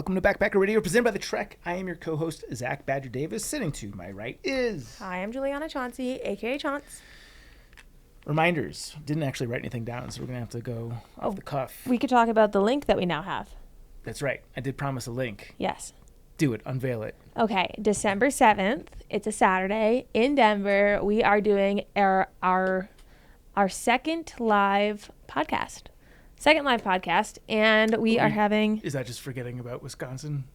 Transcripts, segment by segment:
Welcome to Backpacker Radio, presented by The Trek. I am your co-host, Zach Badger Davis. Sitting to my right is... Hi, I'm Juliana Chuance, a.k.a. Chuance. Reminders. Didn't actually write anything down, so we're going to have to go off the cuff. We could talk about the link that we now have. That's right. I did promise a link. Yes. Do it. Unveil it. Okay. December 7th. It's a Saturday in Denver. We are doing our second live podcast. And we are having... Is that just forgetting about Wisconsin?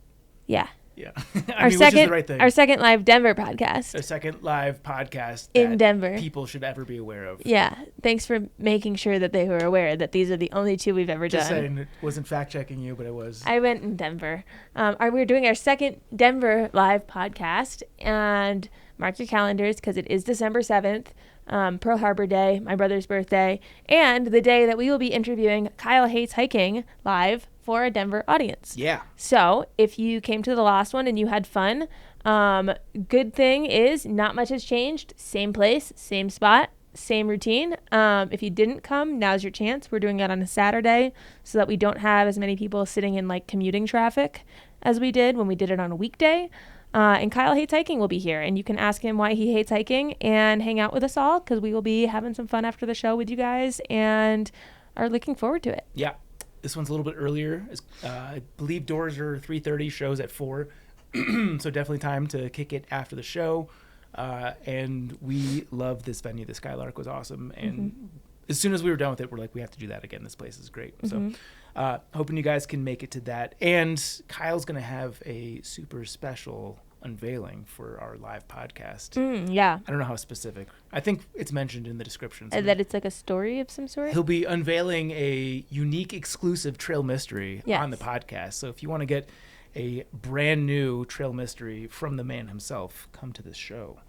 Yeah. Yeah. Which is the right thing. Our second live Denver podcast. A second live podcast in Denver. People should ever be aware of. Yeah. Thanks for making sure that they were aware that these are the only two we've ever just done. Just saying, it wasn't fact-checking you, but it was. I went in Denver. We're doing our second Denver live podcast, and mark your calendars because it is December 7th. Pearl Harbor Day, my brother's birthday, and the day that we will be interviewing Kyle Hates Hiking live for a Denver audience. Yeah. So if you came to the last one and you had fun, good thing is not much has changed. Same place, same spot, same routine. If you didn't come, now's your chance. We're doing it on a Saturday so that we don't have as many people sitting in like commuting traffic as we did when we did it on a weekday. And Kyle Hates Hiking will be here, and you can ask him why he hates hiking and hang out with us all because we will be having some fun after the show with you guys and are looking forward to it. Yeah. This one's a little bit earlier. I believe doors are 3:30, shows at 4. So definitely time to kick it after the show. And we love this venue. The Skylark was awesome. And as soon as we were done with it, we're like, we have to do that again. This place is great. So hoping you guys can make it to that. And Kyle's going to have a super special unveiling for our live podcast. Yeah. I don't know how specific. I think it's mentioned in the description. That it's like a story of some sort? He'll be unveiling a unique, exclusive trail mystery on the podcast. So if you want to get a brand new trail mystery from the man himself, come to this show.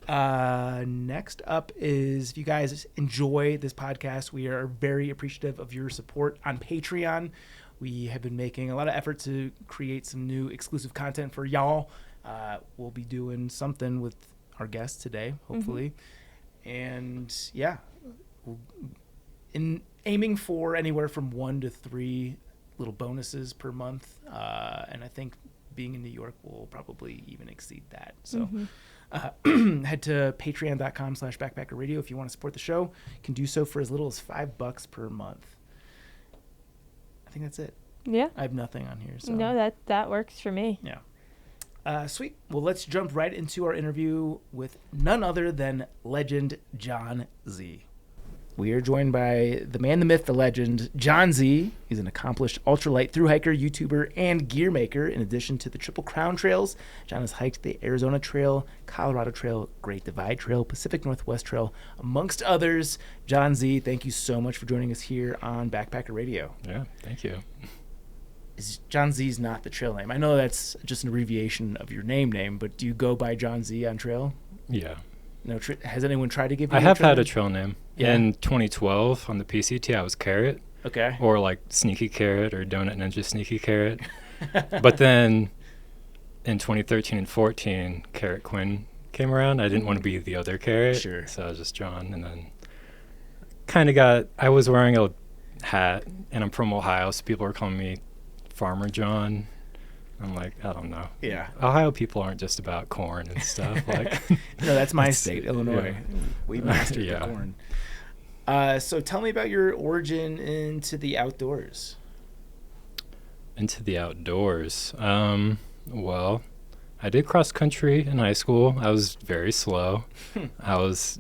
Next up is, if you guys enjoy this podcast, we are very appreciative of your support on Patreon. We have been making a lot of effort to create some new exclusive content for y'all. We'll be doing something with our guests today, hopefully. And yeah, aiming for anywhere from 1 to 3 little bonuses per month. And I think being in New York will probably even exceed that. So head to patreon.com/backpackerradio if you want to support the show. You can do so for as little as $5 per month. I think that's it. Yeah. I have nothing on here. So. No, that works for me. Yeah. Sweet. Well, let's jump right into our interview with none other than legend John Z. We are joined by the man, the myth, the legend, John Z. He's an accomplished ultralight thru-hiker, YouTuber, and gear maker. In addition to the Triple Crown Trails, John has hiked the Arizona Trail, Colorado Trail, Great Divide Trail, Pacific Northwest Trail, amongst others. John Z, thank you so much for joining us here on Backpacker Radio. Yeah, thank you. John Z's not the trail name. I know that's just an abbreviation of your name, but do you go by John Z on trail? Yeah. No, has anyone tried to give you I have had name? a trail name. Yeah. In 2012 on the PCT, I was Carrot. Okay. Or like Sneaky Carrot or Donut Ninja Sneaky Carrot. But then in 2013 and 14, Carrot Quinn came around. I didn't want to be the other Carrot. Sure. So I was just John. And then I was wearing a hat, and I'm from Ohio, so people were calling me Farmer John. I'm like, I don't know. Yeah. Ohio people aren't just about corn and stuff. Like, no, that's my state, Illinois. Yeah. We mastered the corn. So tell me about your origin into the outdoors. Into the outdoors. Well, I did cross country in high school. I was very slow. I was,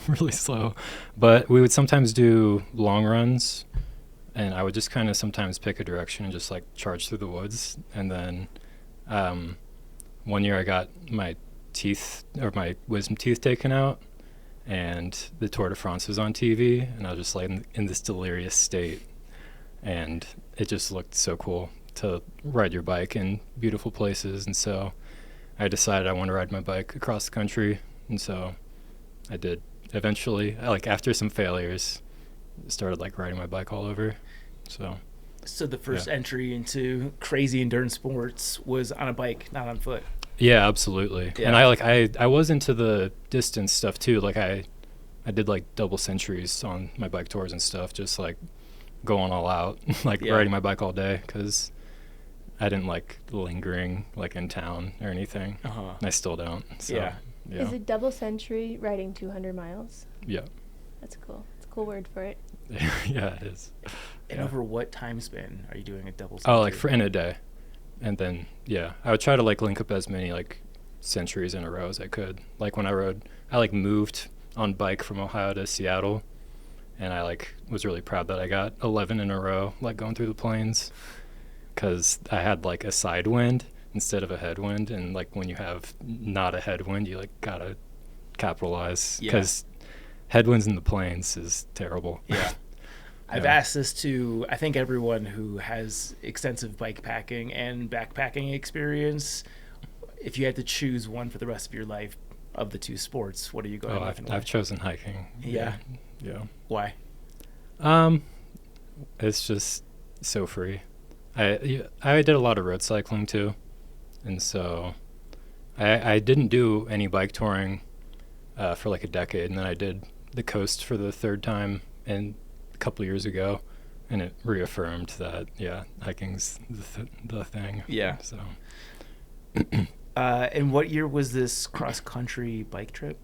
really slow. But we would sometimes do long runs. And I would just kind of sometimes pick a direction and just like charge through the woods. And then one year I got my wisdom teeth taken out, and the Tour de France was on TV, and I was just like in this delirious state. And it just looked so cool to ride your bike in beautiful places. And so I decided I want to ride my bike across the country. And so I did. Eventually, like after some failures, started like riding my bike all over. So the first entry into crazy endurance sports was on a bike, not on foot. Yeah, absolutely. Yeah. And I was into the distance stuff too. Like I did like double centuries on my bike tours and stuff, just like going all out, like riding my bike all day, because I didn't like lingering like in town or anything. Uh-huh. And I still don't. So, Yeah. yeah. Is it double century riding 200 miles? Yeah. That's cool. It's a cool word for it. Yeah, it is. And Yeah. over what time span are you doing a double Oh, like century? in a day. And then, yeah, I would try to like link up as many like centuries in a row as I could. Like when I like moved on bike from Ohio to Seattle, and I like was really proud that I got 11 in a row, like going through the plains, because I had like a side wind instead of a headwind. And like when you have not a headwind, you like gotta capitalize, Yeah. because headwinds in the plains is terrible. Yeah. I've Yeah. asked this to, I think, everyone who has extensive bike packing and backpacking experience. If you had to choose one for the rest of your life of the two sports, what are you going Oh, with? I've chosen hiking. Yeah. Yeah. Why? It's just so free. I did a lot of road cycling too, and so I didn't do any bike touring for like a decade, and then I did the coast for the third time and a couple of years ago, and it reaffirmed that hiking's the thing. Yeah. So And what year was this cross-country bike trip?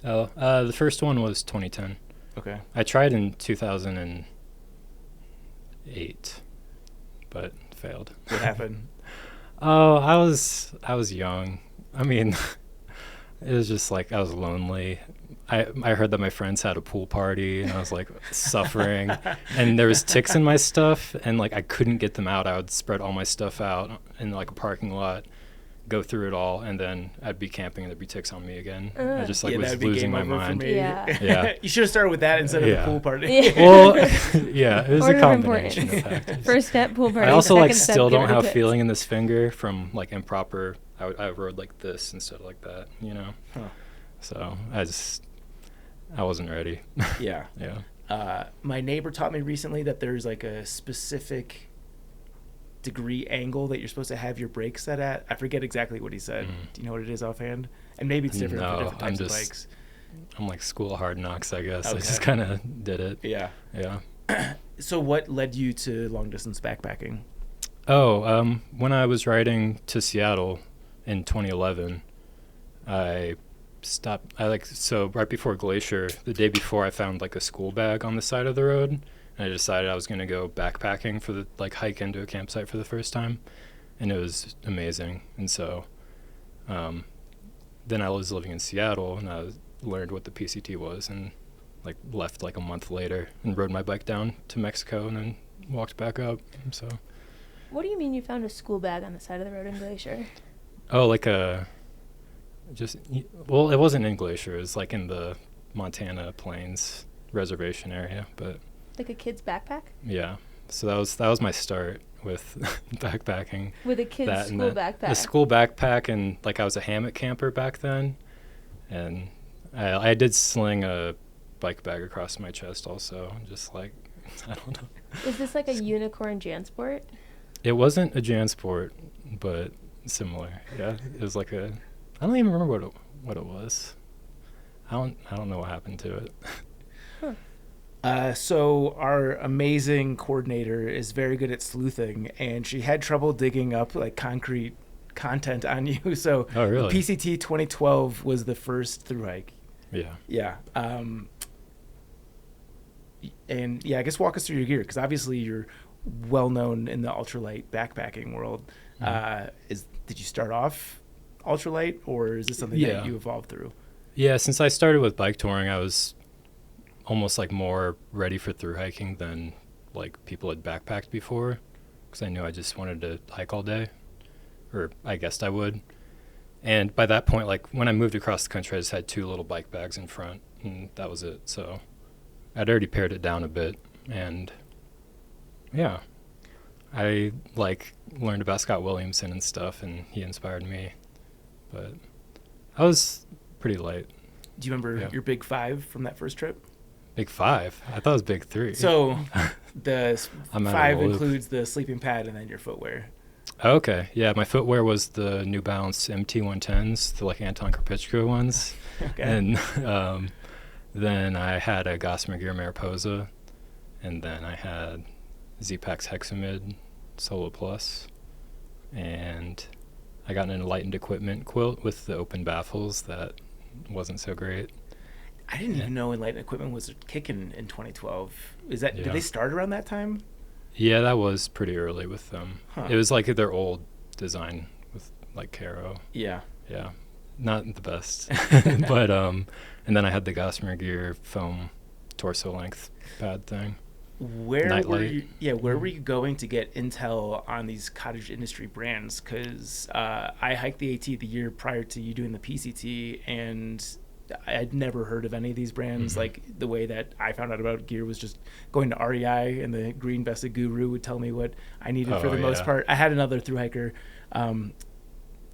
the first one was 2010. Okay. I tried in 2008, but failed. What happened? Oh, I was young. I mean, it was just like I was lonely. I heard that my friends had a pool party, and I was like suffering. And there was ticks in my stuff, and like I couldn't get them out. I would spread all my stuff out in like a parking lot, go through it all, and then I'd be camping and there'd be ticks on me again. I just like Yeah, was that'd be losing game my over for mind. me. Yeah. Yeah. You should have started with that instead of the Yeah. pool party. Yeah. Well, yeah, it was Order a of combination of importance. factors. First step, pool party. I also like Second step, still get don't rid of have ticks. feeling in this finger from like improper. I rode like this instead of like that, you know. Huh. So I wasn't ready. Yeah. Yeah. My neighbor taught me recently that there's like a specific degree angle that you're supposed to have your brakes set at. I forget exactly what he said. Do you know what it is offhand? And maybe it's different for No, different types of just- bikes. I'm like school of hard knocks, I guess. I Okay. just kind of did it. Yeah. Yeah. So what led you to long distance backpacking? Oh, when I was riding to Seattle in 2011, I stopped. So right before Glacier, the day before, I found like a school bag on the side of the road, and I decided I was going to go backpacking for the like hike into a campsite for the first time, and it was amazing. And so, then I was living in Seattle, and I learned what the PCT was, and like left like a month later and rode my bike down to Mexico, and then walked back up. So. What do you mean you found a school bag on the side of the road in Glacier? Oh, like well, it wasn't in Glacier. It was like in the Montana Plains reservation area. But Like a kid's backpack? yeah, so that was my start with backpacking. With a kid's That and school the backpack. school backpack, and like I was a hammock camper back then, and I did sling a bike bag across my chest also, just like I don't know. Is this like a unicorn JanSport? It wasn't a JanSport, but similar. Yeah, it was like I don't even remember what it was. I don't know what happened to it. So our amazing coordinator is very good at sleuthing, and she had trouble digging up like concrete content on you. So Oh, really? PCT 2012 was the first through hike. Yeah. Yeah. And yeah, I guess walk us through your gear, because obviously you're well known in the ultralight backpacking world. Did you start off ultralight, or is this something Yeah. that you evolved through? Yeah, since I started with bike touring, I was almost like more ready for through hiking than like people had backpacked before, because I knew I just wanted to hike all day, or I guessed I would. And by that point, like when I moved across the country, I just had 2 little bike bags in front, and that was it. So I'd already pared it down a bit, and yeah, I like learned about Scott Williamson and stuff, and he inspired me. But I was pretty light. Do you remember Yeah. your big 5 from that first trip? Big 5. I thought it was big 3. So the I'm out of 5 the loop. includes the sleeping pad and then your footwear. Okay, yeah, my footwear was the New Balance MT110s, the like Anton Kropitschko ones, Okay. and then I had a Gossamer Gear Mariposa, and then I had Z-Pack's Hexamid Solo Plus, and I got an enlightened equipment quilt with the open baffles that wasn't so great. I didn't even know enlightened equipment was kicking in 2012. Did they start around that time? Yeah, that was pretty early with them. Huh. It was like their old design with like Caro. Yeah. Yeah, not the best. But and then I had the Gossamer Gear foam torso length pad thing. Where were Nightlight. where were you going to get intel on these cottage industry brands? Because I hiked the AT the year prior to you doing the PCT, and I'd never heard of any of these brands. Like, the way that I found out about gear was just going to REI, and the green vested guru would tell me what I needed for the most part. I had another thru-hiker,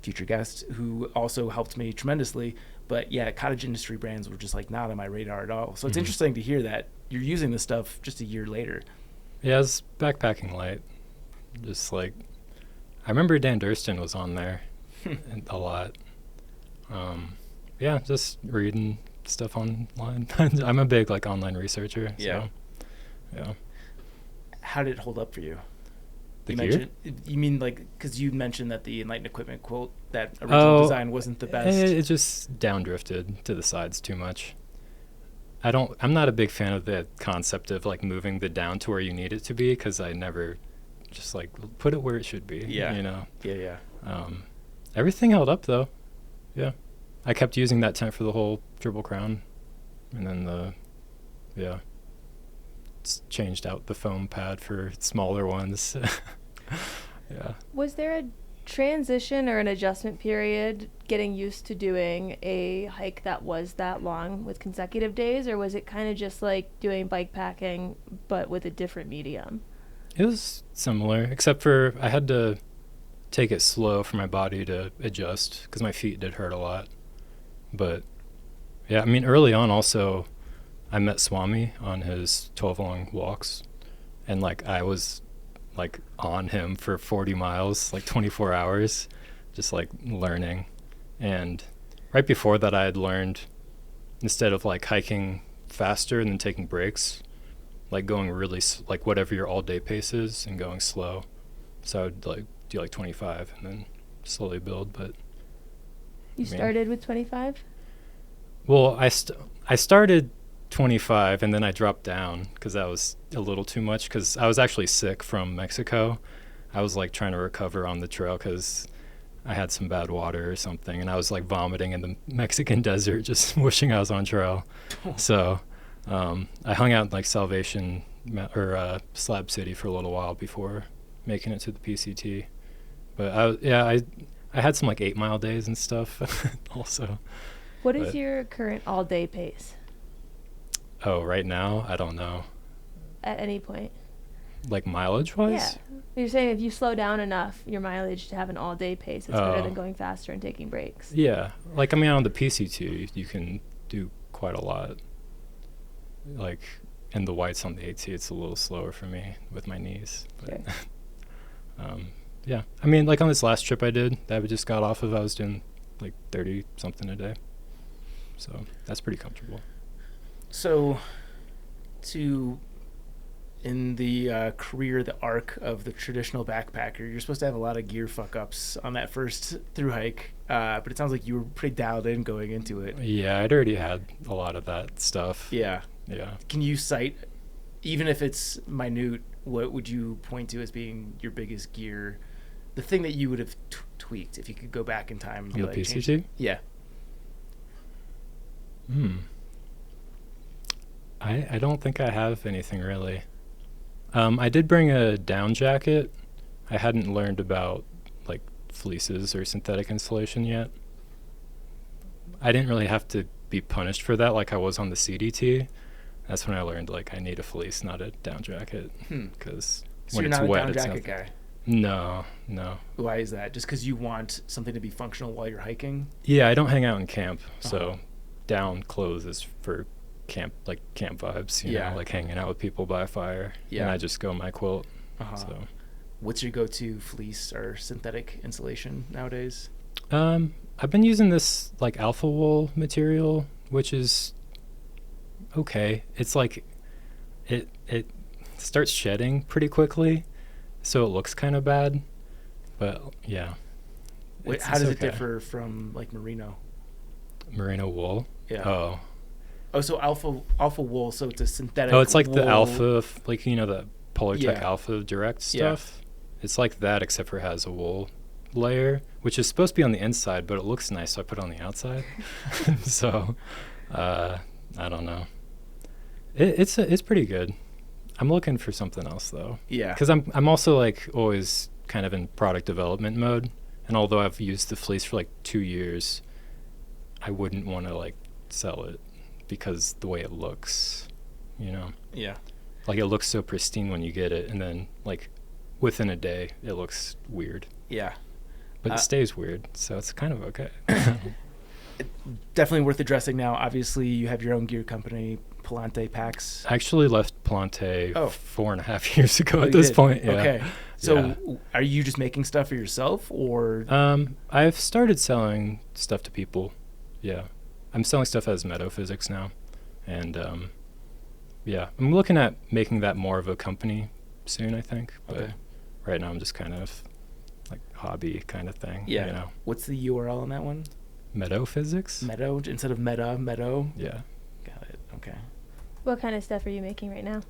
future guest, who also helped me tremendously. But yeah, cottage industry brands were just like not on my radar at all. So it's interesting to hear that you're using this stuff just a year later. Yeah, it's backpacking light. Just like, I remember Dan Durston was on there a lot. Yeah, just reading stuff online. I'm a big like online researcher. Yeah. So, yeah. How did it hold up for you? The gear? You mean like, because you mentioned that the enlightened equipment quilt, that original design wasn't the best. It just downdrifted to the sides too much. I'm not a big fan of the concept of like moving the down to where you need it to be, because I never just like put it where it should be. Yeah. You know? Yeah. Everything held up though. Yeah. I kept using that tent for the whole Triple Crown. And then changed out the foam pad for smaller ones. Yeah. Was there a transition or an adjustment period getting used to doing a hike that was that long with consecutive days, or was it kind of just like doing bike packing but with a different medium? It was similar, except for I had to take it slow for my body to adjust, because my feet did hurt a lot. But yeah, I mean, early on also, I met Swami on his 12 long walks, and like I was like on him for 40 miles, like 24 hours, just like learning. And right before that, I had learned, instead of like hiking faster and then taking breaks, like going really like whatever your all day pace is and going slow. So I would like do like 25 and then slowly build. But You started with 25? Well, I started 25 and then I dropped down because that was a little too much, because I was actually sick from Mexico. I was like trying to recover on the trail because I had some bad water or something, and I was like vomiting in the Mexican desert just wishing I was on trail. So I hung out in like Salvation or Slab City for a little while before making it to the PCT. But I had some like 8 mile days and stuff also. What is your current all day pace? Oh, right now? I don't know. At any point? Like mileage wise? Yeah. You're saying if you slow down enough, your mileage to have an all day pace is better than going faster and taking breaks. Yeah. Like, I mean, on the PCT, you can do quite a lot. Like, in the whites on the AT, it's a little slower for me with my knees. But, sure. Yeah. I mean, like on this last trip I did, that we just got off of, I was doing like 30 something a day. So that's pretty comfortable. So, in the career, the arc of the traditional backpacker, you're supposed to have a lot of gear fuck-ups on that first thru-hike, but it sounds like you were pretty dialed in going into it. Yeah, I'd already had a lot of that stuff. Yeah. Yeah. Can you cite, even if it's minute, what would you point to as being your biggest gear, the thing that you would have tweaked if you could go back in time and be on like, the PCT? Yeah. I don't think I have anything really. I did bring a down jacket. I hadn't learned about like fleeces or synthetic insulation yet. I didn't really have to be punished for that like I was on the CDT. That's when I learned like I need a fleece, not a down jacket. Because So when you're it's not wet, a down it's jacket guy? No. Why is that? Just because you want something to be functional while you're hiking? Yeah, I don't hang out in camp, so down clothes is for camp vibes, you know, like hanging out with people by a fire. Yeah. And I just go my quilt. So what's your go-to fleece or synthetic insulation nowadays? I've been using this like alpha wool material, which is okay. It's like it starts shedding pretty quickly, so it looks kind of bad, But yeah. Wait, how does it differ from like merino? Merino wool? Yeah. Oh, so alpha wool, so it's a synthetic Oh, it's like wool. the alpha, like, the Polartec Yeah. Alpha Direct stuff. It's like that, except for it has a wool layer, which is supposed to be on the inside, but it looks nice, so I put it on the outside. So, I don't know. It's pretty good. I'm looking for something else though. Yeah. Because I'm also like always kind of in product development mode, and although I've used the fleece for like 2 years, I wouldn't want to like sell it because the way it looks, Yeah. like it looks so pristine when you get it, and then like within a day it looks weird. Yeah. But it stays weird, so it's kind of okay. Definitely worth addressing now. Obviously, you have your own gear company, Palante Packs. I actually left Palante 4.5 years ago at you this did? point. Yeah. Okay. So are you just making stuff for yourself, or? I've started selling stuff to people. Yeah. I'm selling stuff as Meadow Physics now. And yeah, I'm looking at making that more of a company soon, I think. But right now I'm just kind of like hobby kind of thing. Yeah. What's the URL on that one? Meadow Physics? Meadow instead of Meadow. Yeah. Got it. Okay. What kind of stuff are you making right now?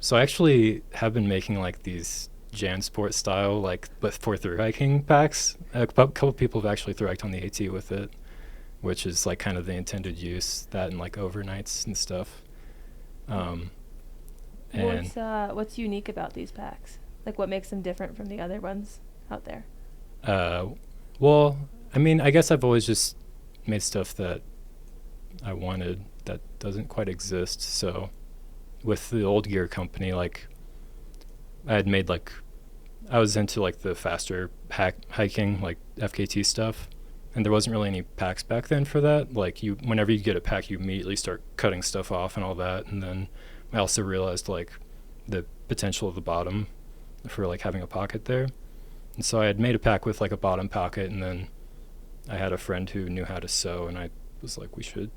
So I actually have been making like these JanSport style, like, but for thru-hiking packs. A couple people have actually thru-hiked on the AT with it, which is like kind of the intended use, that and like overnights and stuff. And what's unique about these packs? Like, what makes them different from the other ones out there? Well, I mean, I guess I've always just made stuff that I wanted that doesn't quite exist. So with the old gear company, like I had made like, I was into like the faster hiking, like FKT stuff. And there wasn't really any packs back then for that. Like whenever you get a pack, you immediately start cutting stuff off and all that. And then I also realized like the potential of the bottom for like having a pocket there. And so I had made a pack with like a bottom pocket, and then I had a friend who knew how to sew, and I was like, we should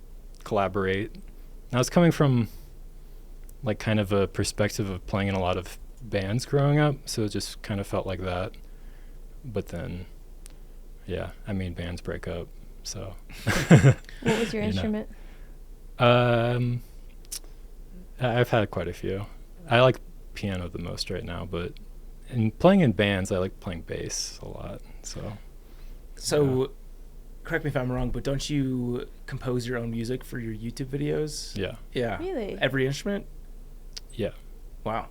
collaborate. And I was coming from like kind of a perspective of playing in a lot of bands growing up, so it just kind of felt like that. But then, yeah, I mean, bands break up, so. What was your instrument? I've had quite a few. I like piano the most right now, but in playing in bands, I like playing bass a lot. So, correct me if I'm wrong, but don't you compose your own music for your YouTube videos? Yeah. Yeah. Really? Every instrument? Yeah. Wow.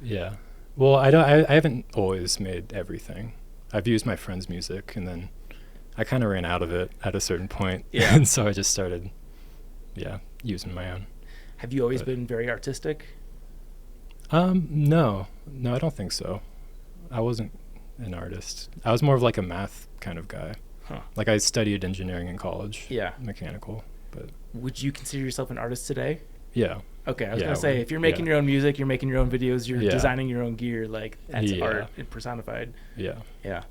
Yeah. Well, I haven't always made everything. I've used my friend's music, and then I kind of ran out of it at a certain point. Yeah. And so I just started, using my own. Have you always been very artistic? No, I don't think so. I wasn't an artist. I was more of like a math kind of guy. Huh. Like I studied engineering in college. Yeah. Mechanical, but. Would you consider yourself an artist today? Yeah. Okay, I was going to say, if you're making your own music, you're making your own videos, you're designing your own gear, like that's art personified. Yeah. Yeah.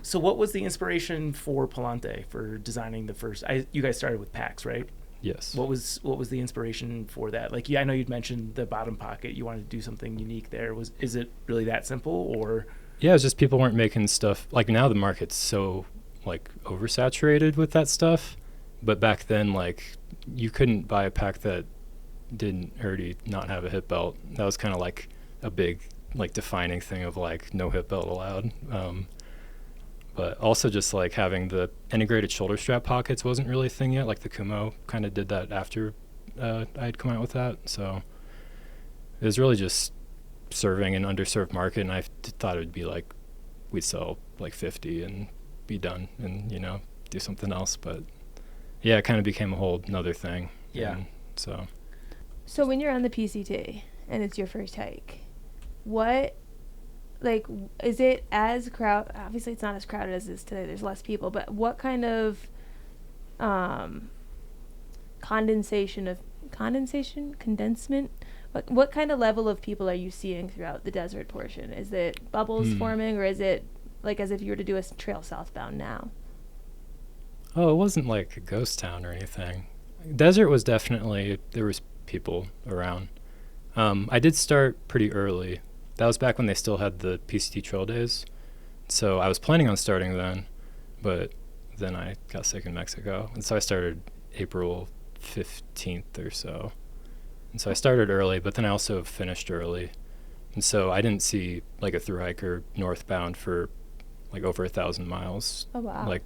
So what was the inspiration for Palante for designing the first? You guys started with packs, right? Yes. What was the inspiration for that? Like, I know you'd mentioned the bottom pocket. You wanted to do something unique there. Is it really that simple, or? Yeah, it's just people weren't making stuff. Like now the market's so like oversaturated with that stuff, but back then like you couldn't buy a pack that didn't already not have a hip belt. That was kind of like a big like defining thing of like no hip belt allowed. But also just like having the integrated shoulder strap pockets wasn't really a thing yet. Like the Kumo kind of did that after I had come out with that. So it was really just serving an underserved market, and I thought it would be like we'd sell like 50 and be done and do something else. But yeah, it kind of became a whole another thing. Yeah. And so when you're on the PCT and it's your first hike, what, like, is it as obviously it's not as crowded as it is today, there's less people, but what kind of condensement, what kind of level of people are you seeing throughout the desert portion? Is it bubbles forming, or is it like as if you were to do a trail southbound now? Oh, it wasn't like a ghost town or anything. Desert was definitely, there was people around. I did start pretty early. That was back when they still had the PCT trail days. So I was planning on starting then, but then I got sick in Mexico. And so I started April 15th or so. And so I started early, but then I also finished early. And so I didn't see like a thru-hiker northbound for like over 1,000 miles. Oh, wow. Like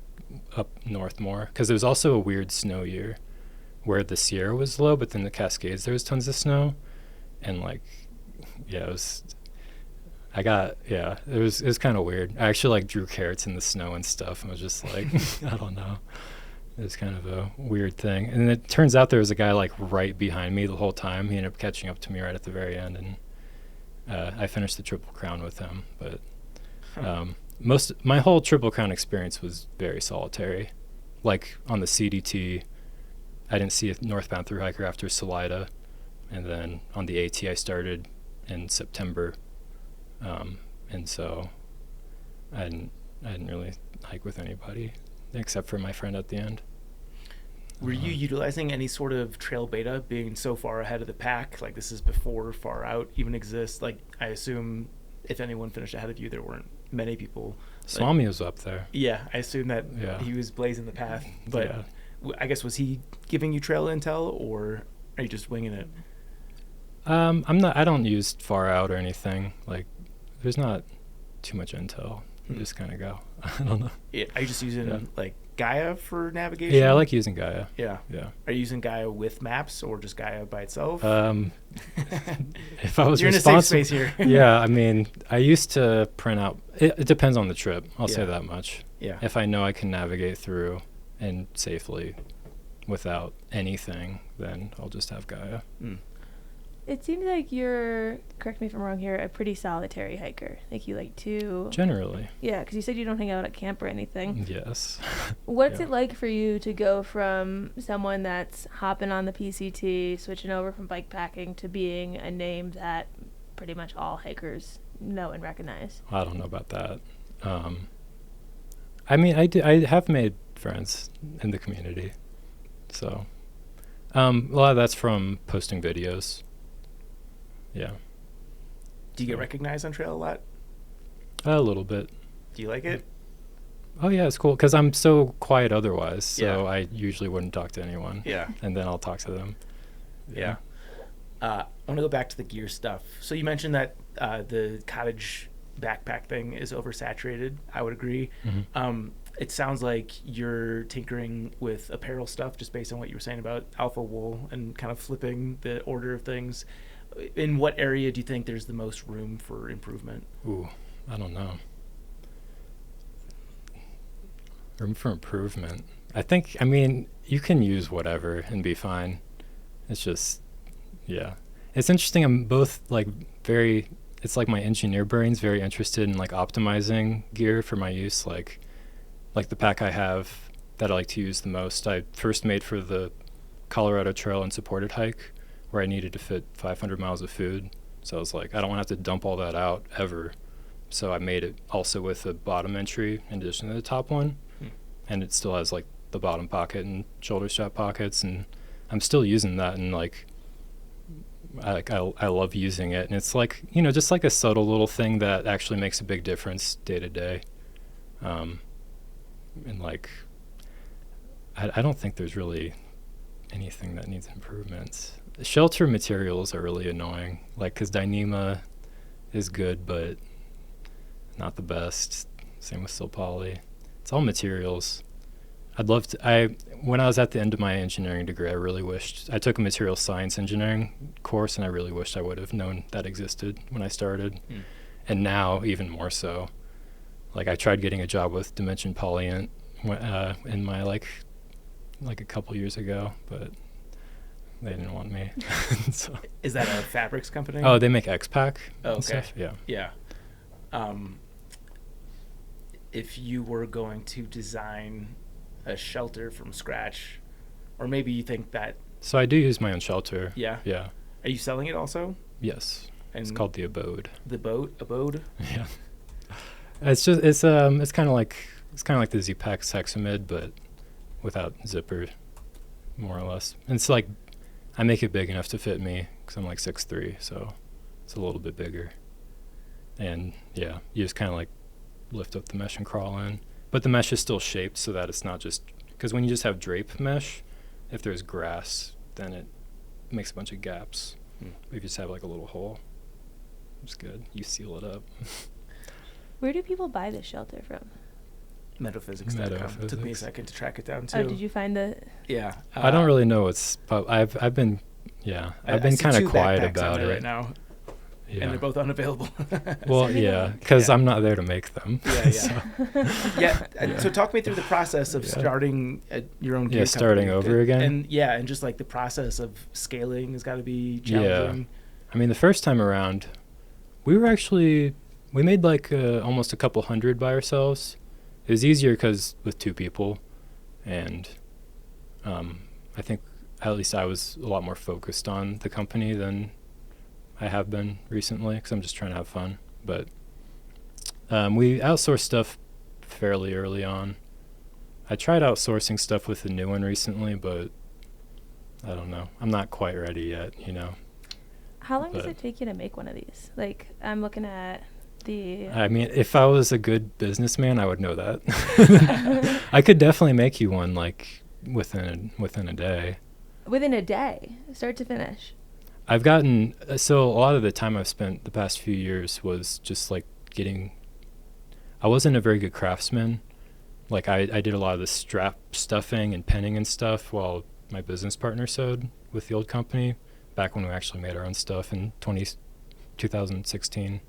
up north more. Because it was also a weird snow year where the Sierra was low, but then the Cascades, there was tons of snow. And like, yeah, it was kind of weird. I actually like drew carrots in the snow and stuff. And was just like, I don't know. It was kind of a weird thing. And it turns out there was a guy like right behind me the whole time. He ended up catching up to me right at the very end. And I finished the Triple Crown with him. But my whole Triple Crown experience was very solitary. Like on the CDT, I didn't see a northbound thru-hiker after Salida. And then on the AT, I started in September. And so I didn't really hike with anybody except for my friend at the end. Were you utilizing any sort of trail beta, being so far ahead of the pack? Like this is before Far Out even exists. Like I assume if anyone finished ahead of you, there weren't many people. Swami was up there. Yeah, I assume that he was blazing the path. But I guess, was he giving you trail intel, or are you just winging it? I don't use Far Out or anything. Like there's not too much intel. You just kind of go. I don't know. Yeah, are you just using like Gaia for navigation? Yeah, I like using Gaia. Yeah. Yeah. Are you using Gaia with maps or just Gaia by itself? If I was You're in a safe space here. Yeah, I mean, I used to print out. It depends on the trip. I'll say that much. Yeah. If I know I can navigate through and safely without anything, then I'll just have Gaia. It seems like you're, correct me if I'm wrong here, a pretty solitary hiker. Like you like to... Generally. Yeah, because you said you don't hang out at camp or anything. Yes. What's it like for you to go from someone that's hopping on the PCT, switching over from bike packing, to being a name that pretty much all hikers know and recognize? I don't know about that. I mean, I have made friends in the community. So a lot of that's from posting videos. Yeah. Do you get recognized on trail a lot? A little bit. Do you like it? Oh, yeah, it's cool because I'm so quiet otherwise. So I usually wouldn't talk to anyone. Yeah. And then I'll talk to them. Yeah. I want to go back to the gear stuff. So you mentioned that the cottage backpack thing is oversaturated. I would agree. Mm-hmm. It sounds like you're tinkering with apparel stuff just based on what you were saying about alpha wool and kind of flipping the order of things. In what area do you think there's the most room for improvement? Ooh, I don't know. Room for improvement. I mean, you can use whatever and be fine. It's just, yeah. It's interesting. I'm both like it's like my engineer brain's very interested in like optimizing gear for my use. Like the pack I have that I like to use the most, I first made for the Colorado Trail unsupported hike, where I needed to fit 500 miles of food. So I was like, I don't want to have to dump all that out ever. So I made it also with a bottom entry in addition to the top one. And it still has like the bottom pocket and shoulder strap pockets. And I'm still using that. And like, I love using it. And it's like, just like a subtle little thing that actually makes a big difference day to day. And like, I don't think there's really anything that needs improvements. Shelter materials are really annoying, like because Dyneema is good but not the best. Same with Steel Poly. It's all materials. When I was at the end of my engineering degree, I really wished I took a material science engineering course, and I really wished I would have known that existed when I started. And now even more so. Like I tried getting a job with Dimension Polyant in my like a couple years ago, but they didn't want me. So. Is that a fabrics company? Oh, they make X-Pack. Oh, okay. Stuff. Yeah. Yeah. If you were going to design a shelter from scratch, or maybe you think that... So I do use my own shelter. Yeah? Yeah. Are you selling it also? Yes. And it's called the Abode. The Abode? Yeah. It's kind of like the Z-Pack Hexamid, but without zipper, more or less. And it's like, I make it big enough to fit me because I'm like 6'3", so it's a little bit bigger. And yeah, you just kind of like lift up the mesh and crawl in. But the mesh is still shaped so that it's not just, because when you just have drape mesh, if there's grass, then it makes a bunch of gaps. If you just have like a little hole, it's good. You seal it up. Where do people buy this shelter from? Meadowphysics.com. Took me a second to track it down too. Oh, did you find the? Yeah. I don't really know what's, but I've been kind of quiet about it right now. Yeah. And they're both unavailable. Well, yeah, because I'm not there to make them. Yeah. So. So talk me through the process of starting your own gear company. Starting over again. And just like the process of scaling has got to be challenging. Yeah. I mean, the first time around, we made like almost a couple hundred by ourselves. It was easier because with 2 people, and I think at least I was a lot more focused on the company than I have been recently, because I'm just trying to have fun. But we outsourced stuff fairly early on. I tried outsourcing stuff with the new one recently, but I don't know. I'm not quite ready yet, you know. How long does it take you to make one of these? Like, I'm looking at the... I mean, if I was a good businessman, I would know that. I could definitely make you one, like, within a day. Within a day, start to finish? I've gotten, so a lot of the time I've spent the past few years was just like I wasn't a very good craftsman. Like I did a lot of the strap stuffing and penning and stuff while my business partner sewed with the old company back when we actually made our own stuff in 2016.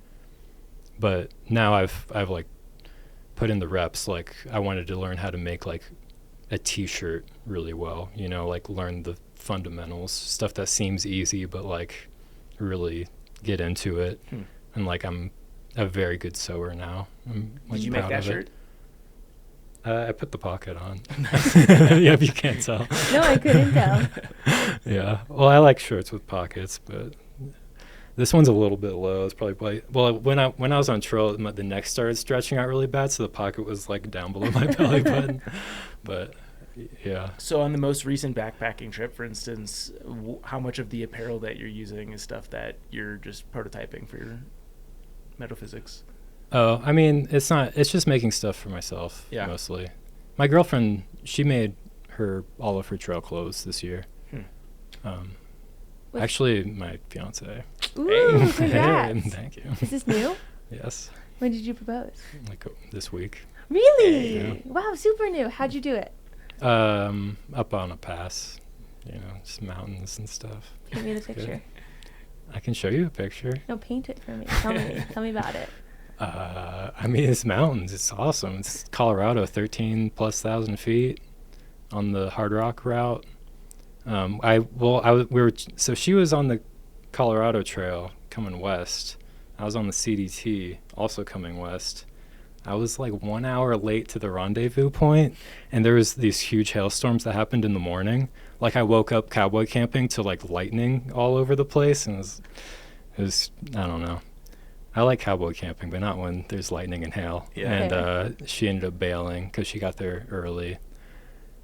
But now I've like put in the reps. Like I wanted to learn how to make like a t-shirt really well, you know, like learn the fundamentals, stuff that seems easy, but like really get into it. And like I'm a very good sewer now. Did you make that shirt? I put the pocket on. Yeah, if you can't tell. No, I couldn't tell. Yeah, well, I like shirts with pockets, but this one's a little bit low. It's probably when I was on trail, the neck started stretching out really bad, so the pocket was like down below my belly button. But yeah. So on the most recent backpacking trip, for instance, how much of the apparel that you're using is stuff that you're just prototyping for your Meadow Physics? Oh, I mean, it's just making stuff for myself mostly. My girlfriend, she made all of her trail clothes this year. Actually, my fiance. Ooh, congrats. Hey, thank you. Is this new? Yes. When did you propose? Like this week. Really? Yeah. Wow, super new. How'd you do it? Up on a pass, you know, just mountains and stuff. Give me the picture. I can show you a picture. No, paint it for me. Tell me about it. I mean, it's mountains. It's awesome. It's Colorado, 13,000+ feet on the Hard Rock route. So she was on the Colorado Trail coming west. I was on the CDT also coming west. I was like 1 hour late to the rendezvous point, and there was these huge hailstorms that happened in the morning. Like I woke up cowboy camping to like lightning all over the place, and it was I don't know. I like cowboy camping, but not when there's lightning and hail. Yeah. And she ended up bailing because she got there early,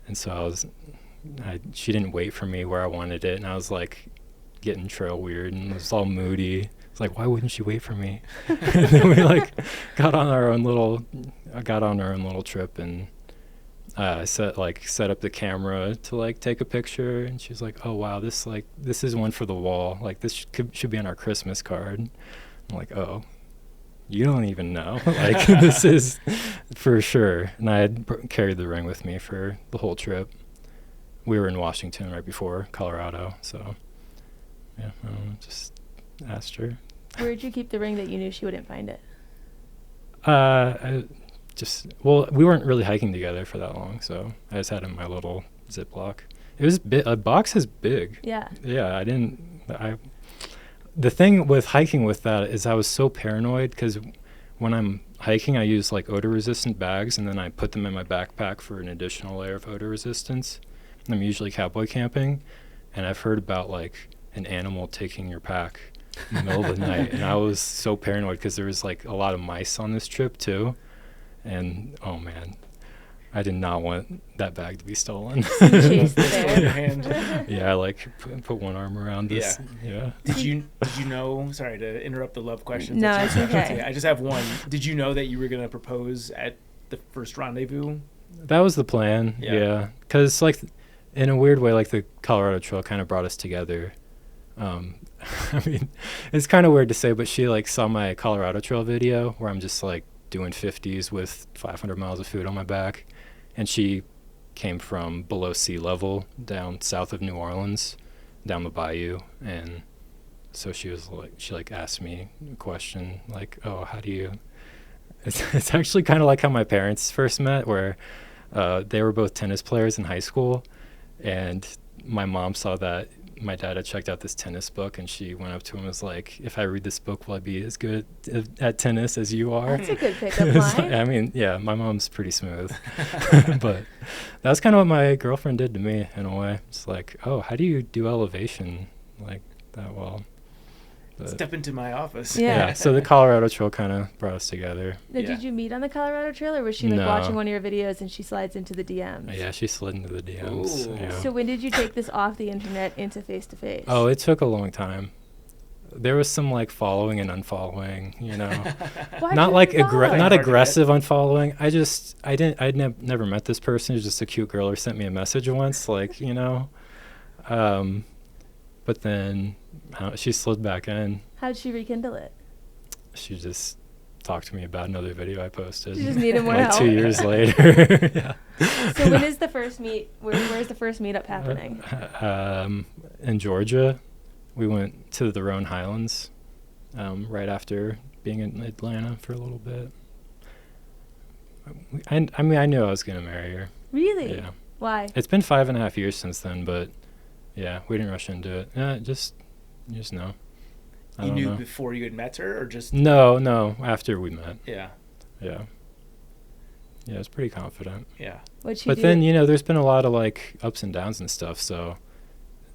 and so she didn't wait for me where I wanted it, and I was like getting trail weird, and it was all moody. It's like, why wouldn't she wait for me? And then we like got on our own little trip, and set up the camera to like take a picture, and she's like, oh wow, this is one for the wall, like this should be on our Christmas card. I'm like, oh, you don't even know. Like this is for sure. And I had carried the ring with me for the whole trip. We were in Washington right before Colorado, so yeah, just asked her. Where'd you keep the ring that you knew she wouldn't find it? We weren't really hiking together for that long, so I just had it in my little Ziploc. It was a box is big. Yeah. Yeah, the thing with hiking with that is I was so paranoid because when I'm hiking, I use like odor resistant bags, and then I put them in my backpack for an additional layer of odor resistance. And I'm usually cowboy camping, and I've heard about like an animal taking your pack in the middle of the night, and I was so paranoid because there was like a lot of mice on this trip too, and oh man, I did not want that bag to be stolen. Yeah, I like put one arm around this. Yeah. Did you know? Sorry to interrupt the love questions. No, it's okay. I just have one. Did you know that you were gonna propose at the first rendezvous? That was the plan. Yeah. Because like, in a weird way, like the Colorado Trail kind of brought us together. I mean, it's kind of weird to say, but she like saw my Colorado Trail video where I'm just like doing 50s with 500 miles of food on my back, and she came from below sea level down south of New Orleans, down the bayou, and so she asked me a question like, oh, how do you... It's actually kind of like how my parents first met, where they were both tennis players in high school, and my mom saw that my dad had checked out this tennis book, and she went up to him and was like, if I read this book, will I be as good at tennis as you are? That's a good pickup line. I mean, yeah, my mom's pretty smooth. But that's kind of what my girlfriend did to me in a way. It's like, oh, how do you do elevation like that well? But step into my office. Yeah. So the Colorado Trail kind of brought us together. Now, did you meet on the Colorado Trail, or was she like No. watching one of your videos and she slides into the DMs? Yeah, she slid into the DMs. Ooh. Yeah. So when did you take this off the internet into face-to-face? Oh, it took a long time. There was some like following and unfollowing, you know. Why'd Not you like unfollow? not Hard to aggressive unfollowing. I'd never met this person. Just a cute girl who sent me a message once, like, you know. But then she slid back in. How'd she rekindle it? She just talked to me about another video I posted. She just needed more like help. 2 years later. Yeah. So when is the first meet? Where's the first meetup happening? In Georgia, we went to the Roan Highlands right after being in Atlanta for a little bit. I mean, I knew I was going to marry her. Really? Yeah. Why? It's been 5.5 years since then, but yeah, we didn't rush into it. You just know. I You don't knew know. before you had met her, or just... No, after we met. Yeah. Yeah. Yeah, I was pretty confident. Yeah. What'd she But do? then, you know, there's been a lot of like ups and downs and stuff. So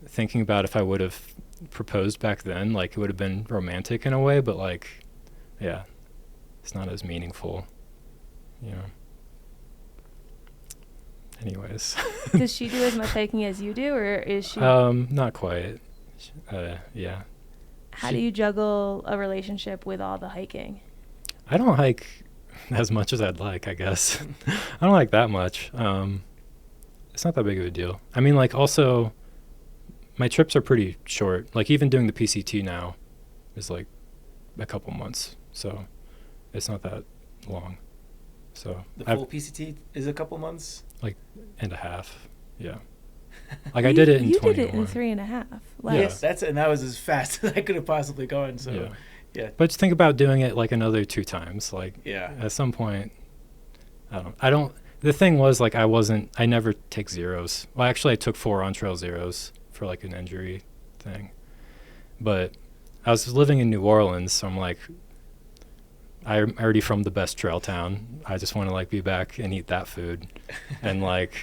thinking about if I would have proposed back then, like it would have been romantic in a way, but like, yeah, it's not as meaningful, you know. Anyways. Does she do as much hiking as you do, or is she? Not quite. Yeah. How do you juggle a relationship with all the hiking? I don't hike as much as I'd like, I guess. I don't like that much. It's not that big of a deal. I mean, like, also, my trips are pretty short. Like, even doing the PCT now is, like, a couple months. So it's not that long. So The full PCT is a couple months? and a half. Yeah. Like, I did it in You 21. did it in 3.5. Less. Yes, and that was as fast as I could have possibly gone. So, Yeah. yeah. But think about doing it, like, another 2 times. Like, Yeah. at some point, I don't, the thing was, like, I never take zeros. Well, actually, I took 4 on-trail zeros for, like, an injury thing. But I was living in New Orleans, so I'm like, I'm already from the best trail town. I just want to, like, be back and eat that food. And, like,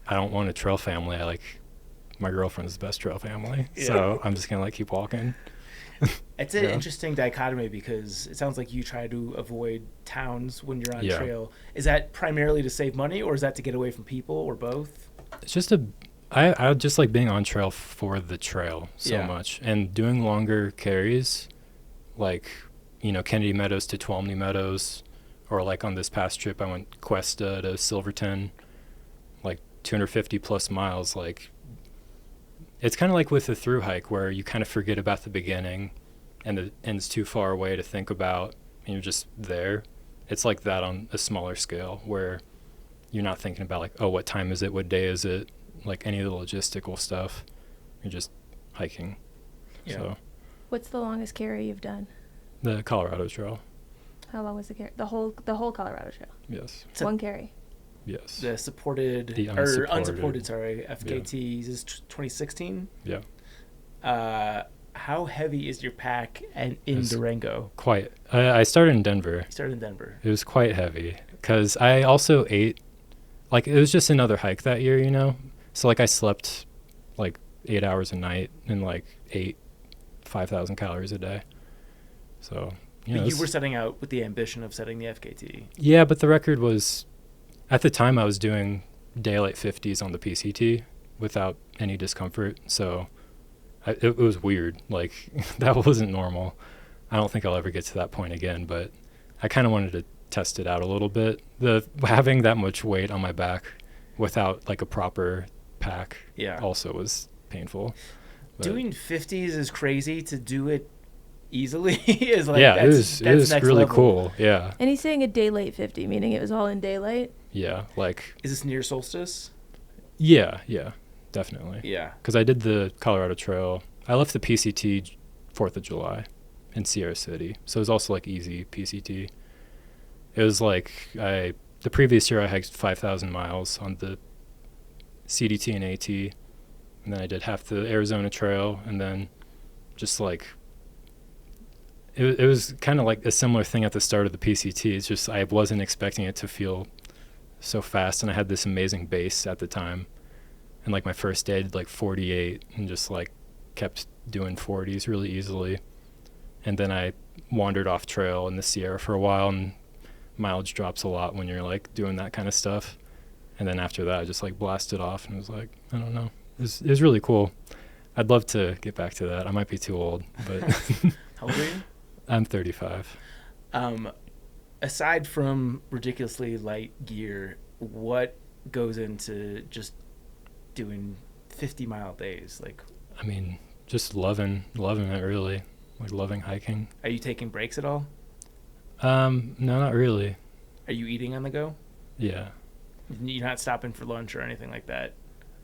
I don't want a trail family. My girlfriend's the best trail family. Yeah. So I'm just going to, like, keep walking. It's an Yeah. interesting dichotomy because it sounds like you try to avoid towns when you're on Yeah. trail. Is that primarily to save money, or is that to get away from people, or both? It's just I just like being on trail for the trail so Yeah. much, and doing longer carries, like, you know, Kennedy Meadows to Tuolumne Meadows, or like on this past trip I went Cuesta to Silverton, like 250 plus miles. Like, it's kind of like with the thru-hike where you kind of forget about the beginning and the end's too far away to think about, and you're just there. It's like that on a smaller scale where you're not thinking about, like, oh, what time is it, what day is it, like any of the logistical stuff. You're just hiking. Yeah. So What's the longest carry you've done? the Colorado Trail. How long was the carry? The whole Colorado Trail. Yes. So- One carry. Yes. The supported, The or unsupported. unsupported, sorry, FKTs is 2016. Yeah. How heavy is your pack in It's Durango? Quite. I started in Denver. You started in Denver. It was quite heavy because I also ate, like, it was just another hike that year, you know? So, like, I slept like 8 hours a night and like ate 5,000 calories a day. So, you know, But you it's- were setting out with the ambition of setting the FKT. yeah, but the record was, at the time I was doing daylight 50s on the PCT without any discomfort. So it was weird. Like, that wasn't normal. I don't think I'll ever get to that point again, but I kind of wanted to test it out a little bit. Having that much weight on my back without like a proper pack also was painful. But doing 50s is crazy. To do it easily is like, it was next really level. cool. Yeah. And he's saying a daylight 50, meaning it was all in daylight. Yeah, like. Is this near solstice? Yeah, definitely. Yeah. Because I did the Colorado Trail. I left the PCT 4th of July in Sierra City, so it was also like easy PCT. It was like the previous year I hiked 5,000 miles on the CDT and AT, and then I did half the Arizona Trail, and then just like it was kind of like a similar thing at the start of the PCT. It's just I wasn't expecting it to feel so fast, and I had this amazing base at the time, and like my first day I did like 48 and just like kept doing 40s really easily, and then I wandered off trail in the Sierra for a while, and mileage drops a lot when you're like doing that kind of stuff. And then after that I just like blasted off and was like, I don't know, it was really cool. I'd love to get back to that. I might be too old, but How old are you? I'm 35. Aside from ridiculously light gear, what goes into just doing 50-mile days? Like, I mean, just loving it, really. Like, loving hiking. are you taking breaks at all? No, not really. Are you eating on the go? Yeah. You're not stopping for lunch or anything like that?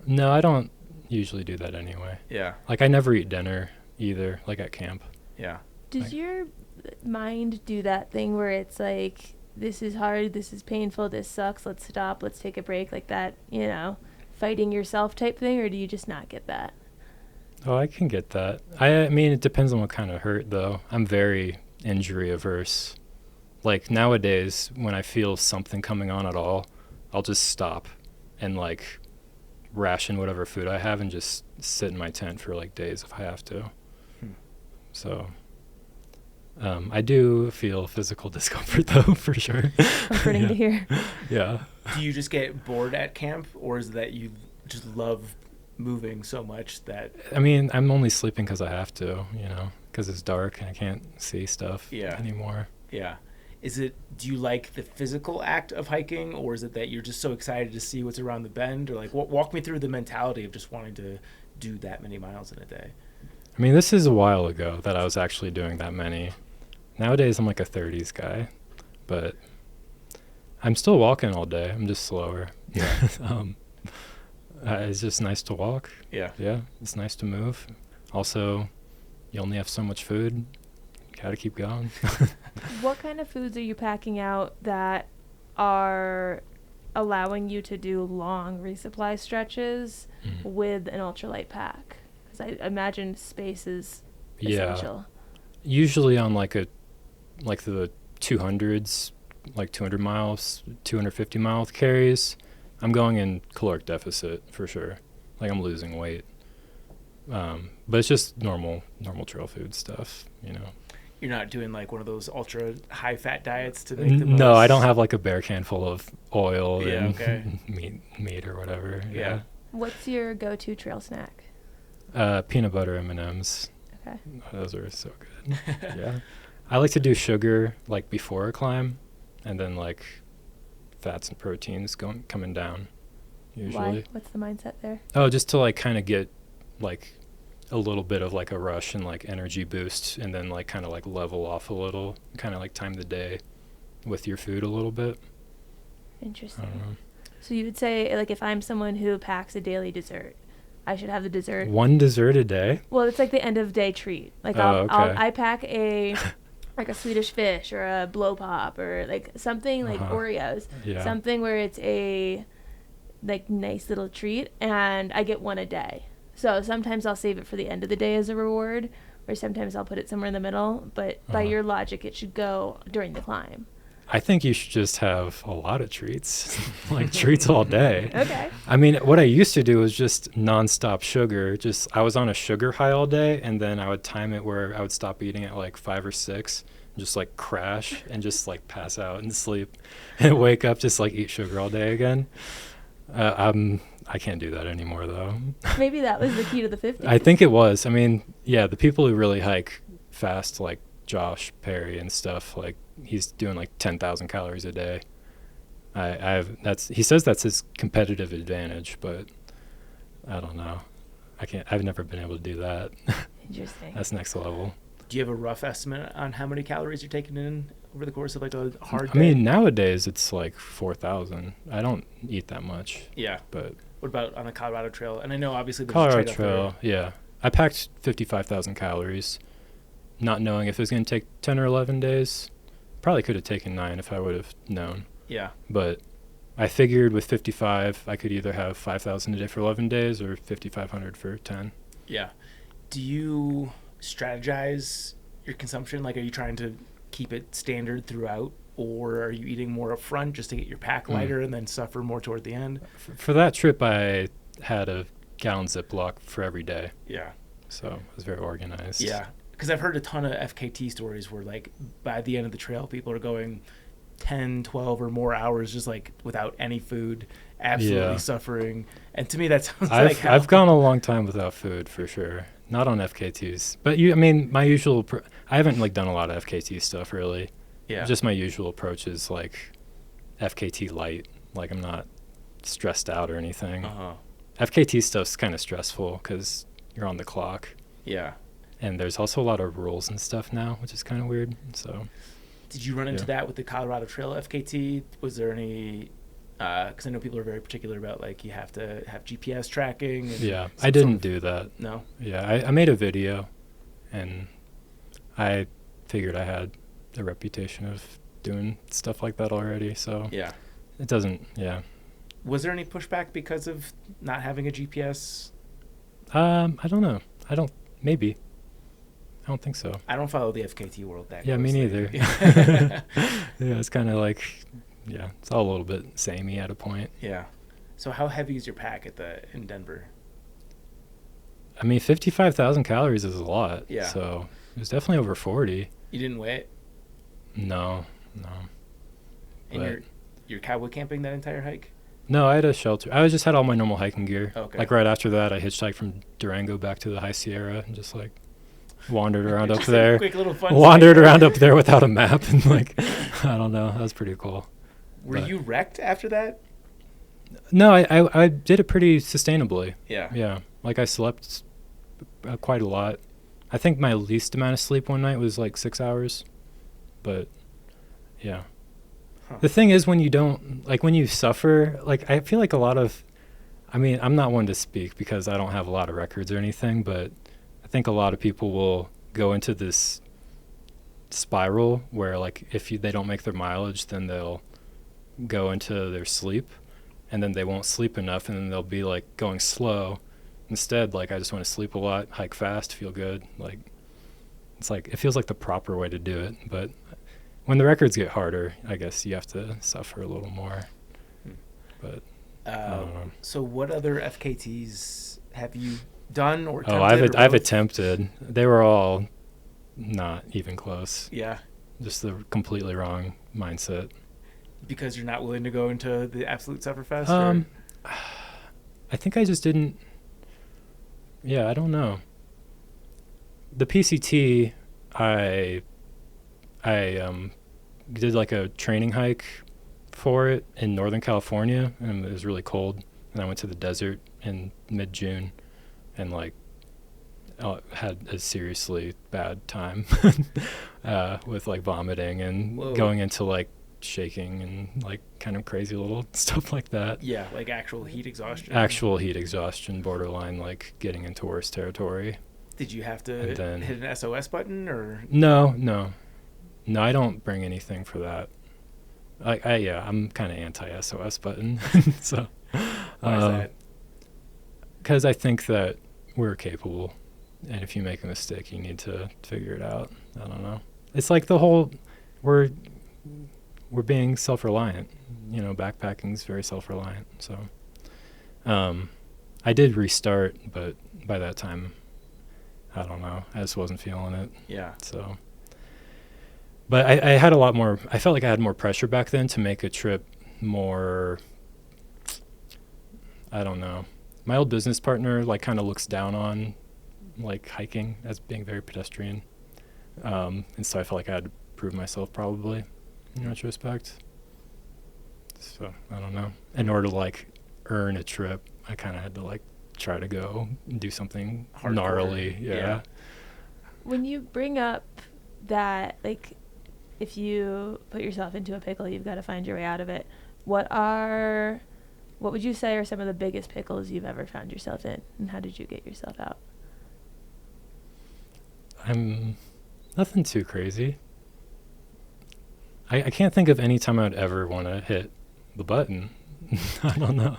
No, I don't usually do that anyway. Yeah. Like, I never eat dinner either, like at camp. Yeah. Does your mind do that thing where it's like, this is hard, this is painful, this sucks, let's stop, let's take a break, like that, fighting yourself type thing, or do you just not get that? Oh, I can get that. I mean, it depends on what kind of hurt, though. I'm very injury averse. Like, nowadays, when I feel something coming on at all, I'll just stop and, like, ration whatever food I have and just sit in my tent for, like, days if I have to. So, I do feel physical discomfort, though, for sure. Comforting to hear. Yeah. Do you just get bored at camp, or is it that you just love moving so much that... I mean, I'm only sleeping because I have to, because it's dark and I can't see stuff anymore. Yeah. Do you like the physical act of hiking, or is it that you're just so excited to see what's around the bend? Or like, walk me through the mentality of just wanting to do that many miles in a day. I mean, this is a while ago that I was actually doing that many. Nowadays, I'm like a 30s guy, but I'm still walking all day. I'm just slower. Yeah. It's just nice to walk. Yeah. Yeah, it's nice to move. Also, you only have so much food. Gotta keep going. What kind of foods are you packing out that are allowing you to do long resupply stretches with an ultralight pack? Because I imagine space is essential. Usually on like the 200s, like 200 miles, 250 mile carries, I'm going in caloric deficit for sure. Like, I'm losing weight. But it's just normal trail food stuff, You're not doing like one of those ultra high fat diets to make the most... No, I don't have like a bear can full of oil and okay. meat or whatever. Yeah. What's your go-to trail snack? Peanut butter M&Ms. Okay. Those are so good. Yeah. I like to do sugar like before a climb, and then like fats and proteins coming down usually. Why? What's the mindset there? Oh, just to like kind of get like a little bit of like a rush and like energy boost, and then like kind of like level off a little, kind of like time the day with your food a little bit. Interesting. I don't know. So you would say, like, if I'm someone who packs a daily dessert, I should have the dessert. One dessert a day? Well, it's like the end of day treat. Like, I pack a like a Swedish fish or a blow pop or like something like Oreos, something where it's a like nice little treat, and I get one a day. So sometimes I'll save it for the end of the day as a reward, or sometimes I'll put it somewhere in the middle. But by your logic, it should go during the climb. I think you should just have a lot of treats, like treats all day. Okay. I mean, what I used to do was just nonstop sugar. I was on a sugar high all day, and then I would time it where I would stop eating at like 5 or 6, and just like crash and just like pass out and sleep, and wake up just like eat sugar all day again. I can't do that anymore, though. Maybe that was the key to the 50s. I think it was. I mean, yeah, the people who really hike fast, like Josh Perry and stuff, like he's doing like 10,000 calories a day. He says that's his competitive advantage, but I don't know. I've never been able to do that. Interesting. That's next level. Do you have a rough estimate on how many calories you're taking in over the course of like a hard I day? mean, nowadays it's like 4,000. I don't eat that much. Yeah. But What about on the Colorado Trail? And I know obviously there's Colorado a trade-off Trail, yeah. I packed 55,000 calories, not knowing if it was going to take 10 or 11 days. Probably could have taken 9 if I would have known. there. Yeah. But I figured with 55, I could either have 5,000 a day for 11 days or 5,500 for 10. Yeah. Do you strategize your consumption? Like, are you trying to keep it standard throughout, or are you eating more up front just to get your pack lighter and then suffer more toward the end? For that trip, I had a gallon Ziploc for every day. Yeah. So it was very organized. Yeah. Because I've heard a ton of FKT stories where, like, by the end of the trail, people are going 10, 12 or more hours just, like, without any food, absolutely suffering. And to me, that sounds like hell. I've gone a long time without food, for sure. Not on FKTs. But, I mean, my usual... I haven't, like, done a lot of FKT stuff, really. Yeah. Just my usual approach is, like, FKT light. Like, I'm not stressed out or anything. Uh-huh. FKT stuff's kind of stressful because you're on the clock. Yeah. And there's also a lot of rules and stuff now, which is kind of weird. So, Did you run into that with the Colorado Trail FKT? Was there any... Because I know people are very particular about, like, you have to have GPS tracking. And yeah, I didn't do that. No? Yeah, I made a video, and I figured I had a reputation of doing stuff like that already, so Yeah. it doesn't, yeah. Was there any pushback because of not having a GPS? I don't know. Maybe. I don't think so. I don't follow the FKT world that Yeah, me closely. neither. Yeah, it's kind of like, yeah, it's all a little bit samey at a point. Yeah. So how heavy is your pack in Denver? I mean, 55,000 calories is a lot. Yeah. So it was definitely over 40. You didn't weigh it? No. And But- you're cowboy camping that entire hike? No, I had a shelter. I just had all my normal hiking gear. Okay. Like right after that, I hitchhiked from Durango back to the High Sierra and just like wandered around up Just a there. quick little fun Wandered side. around up there without a map and like, I don't know. That was pretty cool. Were but- you wrecked after that? No, I did it pretty sustainably. Yeah. Yeah. Like I slept quite a lot. I think my least amount of sleep one night was like 6 hours. But yeah. Huh. The thing is when you suffer, like I feel like I mean, I'm not one to speak because I don't have a lot of records or anything, but I think a lot of people will go into this spiral where like if they don't make their mileage, then they'll go into their sleep and then they won't sleep enough and then they'll be like going slow. Instead, like I just want to sleep a lot, hike fast, feel good. Like it's like it feels like the proper way to do it, but when the records get harder, I guess you have to suffer a little more. But I don't know. So what other FKTs have you done or Oh, attempted? I've attempted. They were all not even close. Yeah, Just the completely wrong mindset. because you're not willing to go into the absolute sufferfest? I think I just didn't. Yeah, I don't know. The PCT, I did like a training hike for it in Northern California, and it was really cold. And I went to the desert in mid-June, and like had a seriously bad time with like vomiting and Whoa. going into like shaking and like kind of crazy little stuff like that. Yeah, like actual heat exhaustion. Actual heat exhaustion, borderline like getting into worse territory. Did you have to And then- hit an SOS button or? No, I don't bring anything for that. I'm kind of anti SOS button. So, Why is that? because I think that we're capable, and if you make a mistake, you need to figure it out. I don't know. It's like the whole we're being self-reliant. You know, backpacking's very self-reliant. So, I did restart, but by that time, I don't know. I just wasn't feeling it. Yeah. So, but I had a lot more. I felt like I had more pressure back then to make a trip more. I don't know. My old business partner like kind of looks down on like hiking as being very pedestrian. And so I felt like I had to prove myself probably in retrospect. So I don't know. In order to like earn a trip, I kind of had to like try to go and do something Hardcore. gnarly. Yeah. When you bring up that, like, if you put yourself into a pickle, you've got to find your way out of it. What would you say are some of the biggest pickles you've ever found yourself in, and how did you get yourself out? I'm nothing too crazy. I can't think of any time I'd ever want to hit the button. I don't know.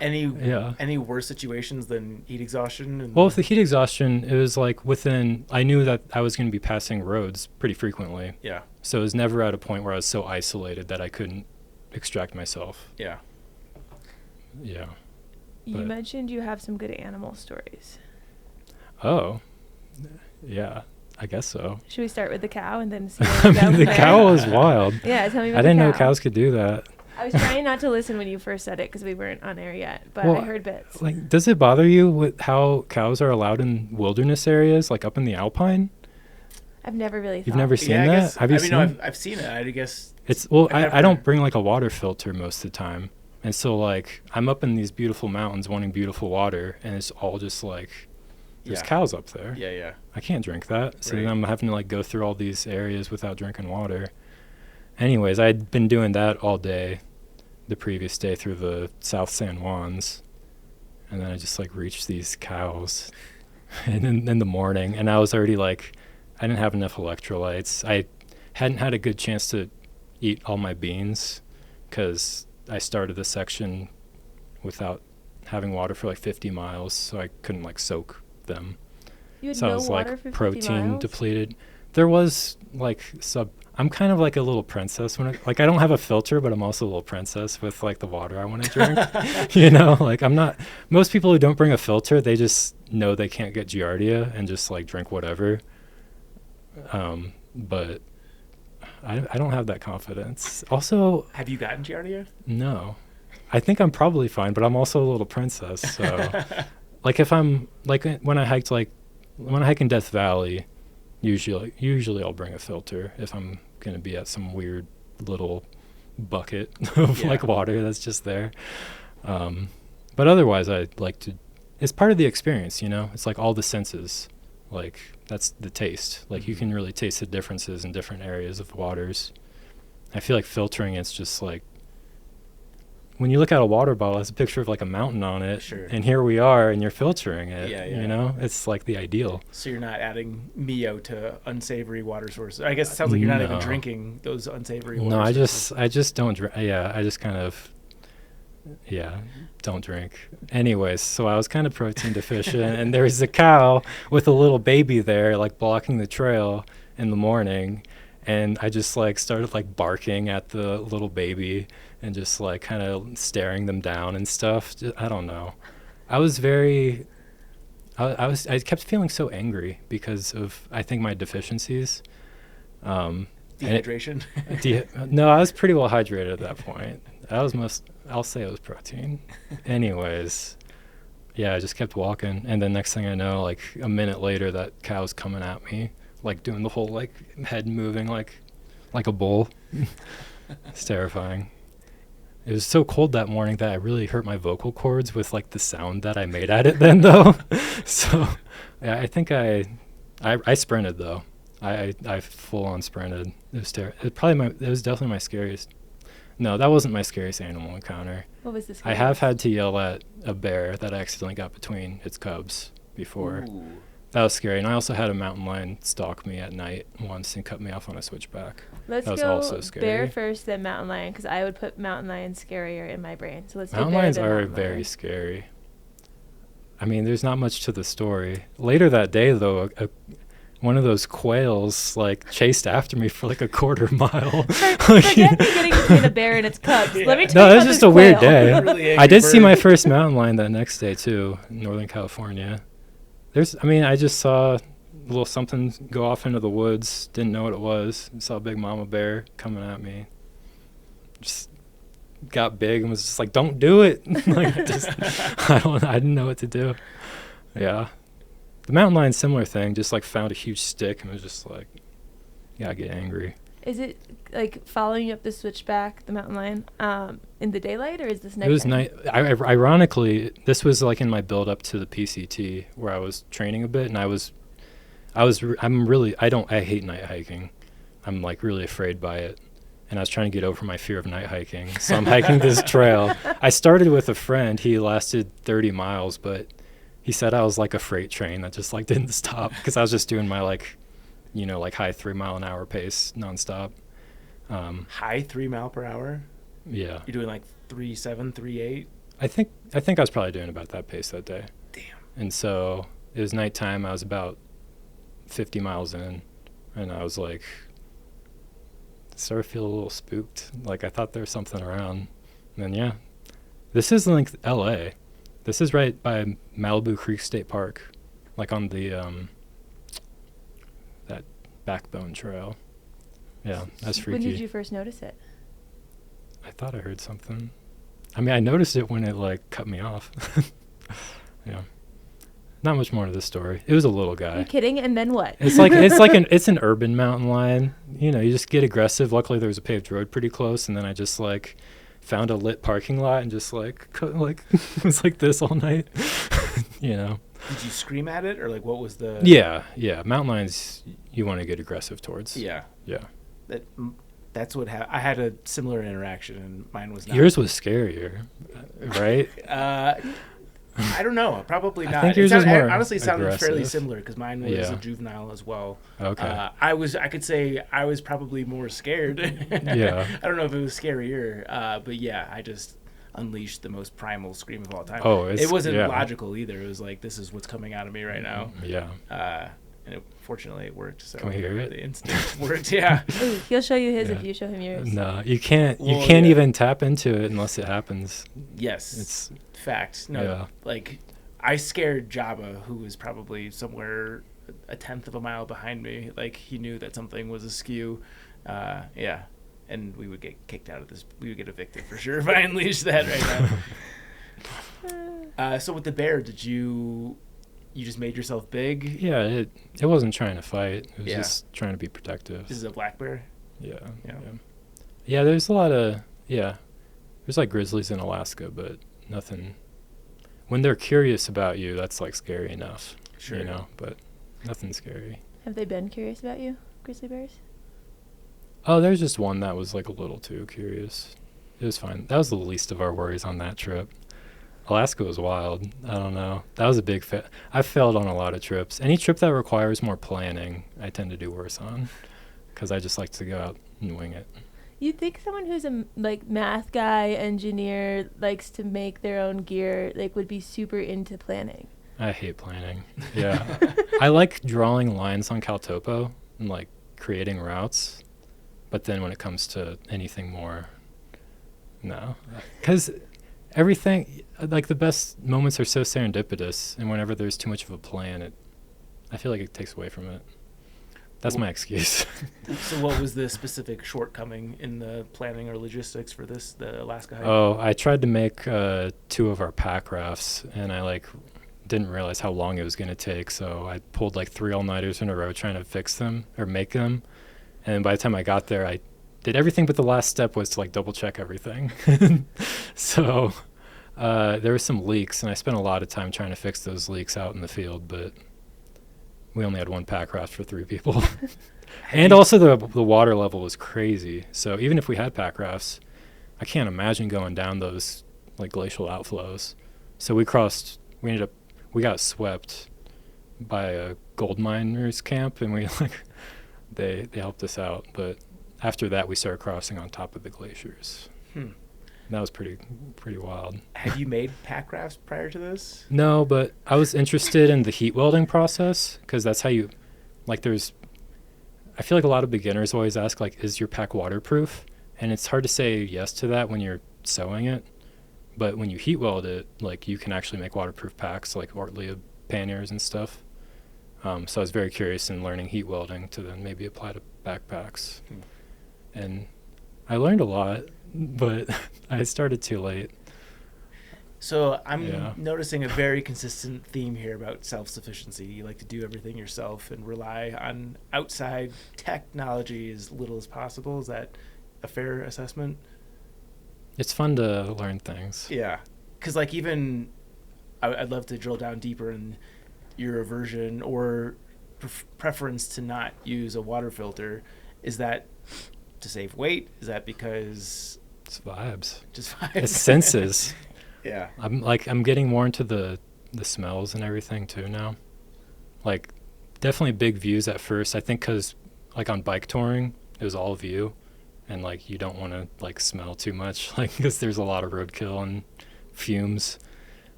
Any worse situations than heat exhaustion? Well, with the heat exhaustion, it was like I knew that I was going to be passing roads pretty frequently. Yeah. So it was never at a point where I was so isolated that I couldn't extract myself. Yeah. Yeah. You mentioned you have some good animal stories. Oh, yeah, I guess so. Should we start with the cow and then see where we go? The cow was wild. Yeah, tell me about I didn't the know cow. cows could do that. I was trying not to listen when you first said it because we weren't on air yet, but Well, I heard bits. Like, does it bother you with how cows are allowed in wilderness areas, like up in the Alpine? I've never really thought. You've never seen I that? guess, Have you seen? No, I've seen it. I guess It's well, I've I don't never- bring like a water filter most of the time, and so like I'm up in these beautiful mountains wanting beautiful water, and it's all just like there's Yeah. cows up there. Yeah, yeah. I can't drink that, so Right. then I'm having to like go through all these areas without drinking water. Anyways, I'd been doing that all day, the previous day through the South San Juans, and then I just like reached these cows, in the morning, and I was already like, I didn't have enough electrolytes. I hadn't had a good chance to eat all my beans because I started the section without having water for like 50 miles, so I couldn't like soak them. You had So no I was water like for 50 protein miles? depleted. There was like I'm kind of like a little princess when I don't have a filter, but I'm also a little princess with like the water I want to drink. You know, like I'm not, most people who don't bring a filter, they just know they can't get Giardia and just like drink whatever. But I don't have that confidence. Also, Have you gotten Giardia? no. I think I'm probably fine, but I'm also a little princess. So like if I'm like when I hike in Death Valley, usually I'll bring a filter if I'm going to be at some weird little bucket of Yeah. like water that's just there. But otherwise I'd like to, it's part of the experience, you know, it's like all the senses, like that's the taste. Like you can really taste the differences in different areas of waters. I feel like filtering, it's just like, when you look at a water bottle, it's a picture of like a mountain on it. Sure. And here we are, and you're filtering it. Yeah, yeah. You know, it's like the ideal. So you're not adding Mio to unsavory water sources. I guess it sounds like you're not even No. drinking those unsavory water No, sources. I just don't drink. Yeah, I just kind of, don't drink. Anyways, so I was kind of protein deficient, and there was a cow with a little baby there, like blocking the trail in the morning. And I just like started like barking at the little baby and just like kind of staring them down and stuff. I don't know. I was very, I kept feeling so angry because of, I think, my deficiencies. Dehydration. No, I was pretty well hydrated at that point. I'll say it was protein. Anyways, yeah, I just kept walking. And then next thing I know, like a minute later, that cow's coming at me, like doing the whole like head moving like a bull. It's terrifying. It was so cold that morning that I really hurt my vocal cords with like the sound that I made at it then though. So yeah, I think I sprinted though. I full on sprinted. It was it was definitely my scariest. No, that wasn't my scariest animal encounter. What was this? I have had to yell at a bear that I accidentally got between its cubs before. Ooh. That was scary. And I also had a mountain lion stalk me at night once and cut me off on a switchback. Let's that was go also scary. bear first, then mountain lion, because I would put mountain lion scarier in my brain. So let's do Mountain bear, lions then are mountain very lion. scary. I mean, there's not much to the story. Later that day, though, one of those quails like chased after me for like a quarter mile. Forget me getting between a bear and its cubs. Yeah. Let me tell No, you it was about just this a weird quail. day. Really I angry did see my bird. first mountain lion that next day too, in Northern California. I just saw a little something go off into the woods. Didn't know what it was. Saw a big mama bear coming at me. Just got big and was just like, don't do it. Like, I didn't know what to do. Yeah. The mountain lion, similar thing, just like found a huge stick and was just like, yeah, I get angry. Is it like following you up the switchback, the mountain lion, in the daylight, or is this night? It was night. Ironically, this was like in my build up to the PCT where I was training a bit, and I hate night hiking. I'm like really afraid by it. And I was trying to get over my fear of night hiking. So I'm hiking this trail. I started with a friend. He lasted 30 miles, but he said I was like a freight train that just like didn't stop because I was just doing my like high 3 mile an hour pace nonstop. High 3 mile per hour? Yeah. You're doing like 3.7, 3.8? I think I was probably doing about that pace that day. Damn. And so it was nighttime. I was about 50 miles in, and I was like, started to feel a little spooked. Like I thought there was something around. And then yeah, this is like LA. This is right by Malibu Creek State Park, like on the that Backbone Trail. Yeah, that's freaky. When did you first notice it? I thought I heard something. I mean, I noticed it when it like cut me off. Yeah. Not much more to this story. It was a little guy. Are you kidding? And then what? It's an urban mountain lion. You know, you just get aggressive. Luckily, there was a paved road pretty close, and then I just like found a lit parking lot and just like it was like this all night. You know. Did you scream at it, or like what was the? Yeah. Mountain lions, you want to get aggressive towards. Yeah. Yeah. That's what I had a similar interaction, and mine was not. Yours was scarier, right? I don't know. Probably not. I think yours was more honestly sounded aggressive. fairly similar because mine was a juvenile as well. Okay. I could say I was probably more scared. Yeah. I don't know if it was scarier, but yeah, I just unleashed the most primal scream of all time. Oh, it wasn't logical either. It was like, this is what's coming out of me right now. Yeah. And fortunately it worked. So can we hear it? The instinct worked. Yeah. Ooh, he'll show you his if you show him yours. No, you can't. You can't even tap into it unless it happens. Yes. It's fact. No. Like I scared Jabba, who was probably somewhere a tenth of a mile behind me. Like he knew that something was askew. Yeah. And we would get kicked out of this. We would get evicted for sure if I unleashed that right now. So with the bear, did you just made yourself big? Yeah, it wasn't trying to fight. It was just trying to be protective. This is a black bear? Yeah, there's a lot of, there's like grizzlies in Alaska, but nothing. When they're curious about you, that's like scary enough. Sure. You know, but nothing scary. Have they been curious about you, grizzly bears? Oh, there's just one that was like a little too curious. It was fine. That was the least of our worries on that trip. Alaska was wild. I don't know. That was a big I've failed on a lot of trips. Any trip that requires more planning, I tend to do worse on because I just like to go out and wing it. You'd think someone who's a math guy, engineer, likes to make their own gear, would be super into planning. I hate planning. Yeah. I like drawing lines on Caltopo and like creating routes. But then when it comes to anything more, no. Because everything, like the best moments are so serendipitous, and whenever there's too much of a plan, I feel like it takes away from it. That's my excuse. So what was the specific shortcoming in the planning or logistics for the Alaska hike? Oh, I tried to make 2 of our pack rafts, and I didn't realize how long it was going to take, so I pulled 3 all-nighters in a row trying to fix them or make them. And by the time I got there, I did everything, but the last step was to double check everything. So there were some leaks, and I spent a lot of time trying to fix those leaks out in the field, but we only had 1 pack raft for 3 people. And also the water level was crazy. So even if we had pack rafts, I can't imagine going down those glacial outflows. So we got swept by a gold miners camp, and they helped us out. But after that, we started crossing on top of the glaciers. That was pretty wild. Have you made pack rafts prior to this? No, but I was interested in the heat welding process because that's how you, I feel like a lot of beginners always ask, is your pack waterproof? And it's hard to say yes to that when you're sewing it. But when you heat weld it, you can actually make waterproof packs, like Ortlia panniers and stuff. So I was very curious in learning heat welding to then maybe apply to backpacks. And I learned a lot, but I started too late. So I'm Yeah. noticing a very consistent theme here about self-sufficiency. You like to do everything yourself and rely on outside technology as little as possible. Is that a fair assessment? It's fun to learn things. Yeah. Because, like, even I'd love to drill down deeper in your aversion or preference to not use a water filter. Is that to save weight? Is that because It's vibes. just vibes? It's senses. Yeah. I'm getting more into the smells and everything too now. Like, definitely big views at first. I think because, like, on bike touring, it was all view, and, like, you don't want to, like, smell too much, like, because there's a lot of roadkill and fumes.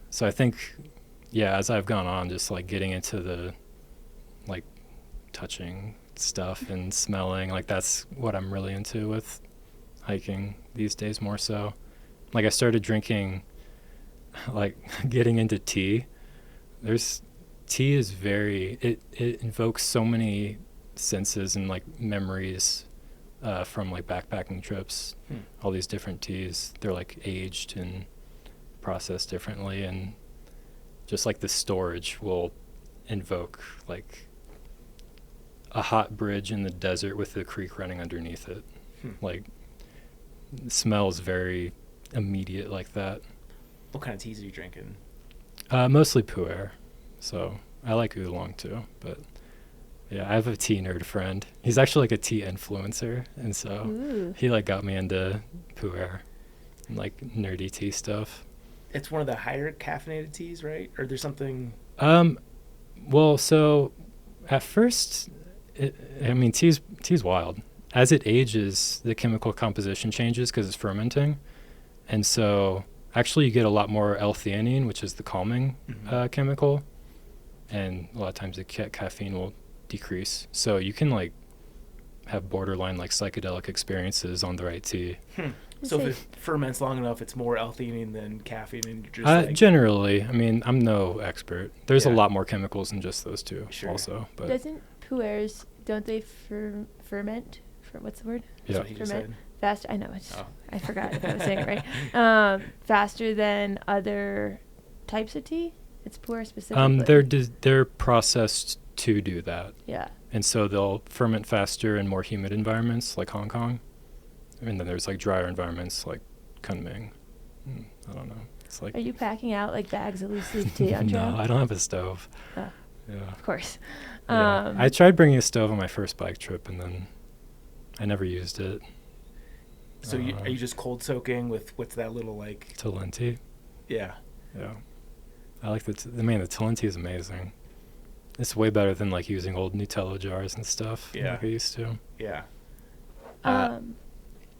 So I think, yeah, as I've gone on, just, like, getting into the, like, touching stuff and smelling, like, that's what I'm really into with hiking these days more so. Like, I started drinking, like, getting into tea. Tea is it invokes so many senses and, like, memories from, like, backpacking trips. All these different teas, they're, like, aged and processed differently, and just, like, the storage will invoke, like, a hot bridge in the desert with the creek running underneath it. Like, the smell is very immediate like that. What kind of teas are you drinking? Mostly pu'er. So I like oolong too, but yeah, I have a tea nerd friend. He's actually like a tea influencer, and so Ooh. he like got me into pu'er and like nerdy tea stuff. It's one of the higher caffeinated teas, right? Or there's something... Well, so at first, tea's wild. As it ages, the chemical composition changes because it's fermenting. And so actually you get a lot more L-theanine, which is the calming chemical. And a lot of times the caffeine will decrease. So you can like have borderline like psychedelic experiences on the right tea. So if it ferments long enough, it's more L-theanine than caffeine, and you're just like... Generally, I mean, I'm no expert. There's a Yeah. lot more chemicals than just those two also. But Doesn't pu'ers, don't they ferment? What's the word? That's what he just Ferment. said. Fast. I know. I forgot if I was saying it right. Faster than other types of tea? It's pu'er specifically. They're processed to do that. Yeah. And so they'll ferment faster in more humid environments like Hong Kong. And then there's like drier environments like Kunming. I don't know. It's like... Are you packing out like bags of loose leaf tea on trail? No, I don't have a stove. Oh, Yeah. of course. Yeah. I tried bringing a stove on my first bike trip, and then I never used it. So are you just cold soaking with what's that little like... Talenti. Yeah. Yeah. I like the Talenti is amazing. It's way better than like using old Nutella jars and stuff like I used to. Yeah.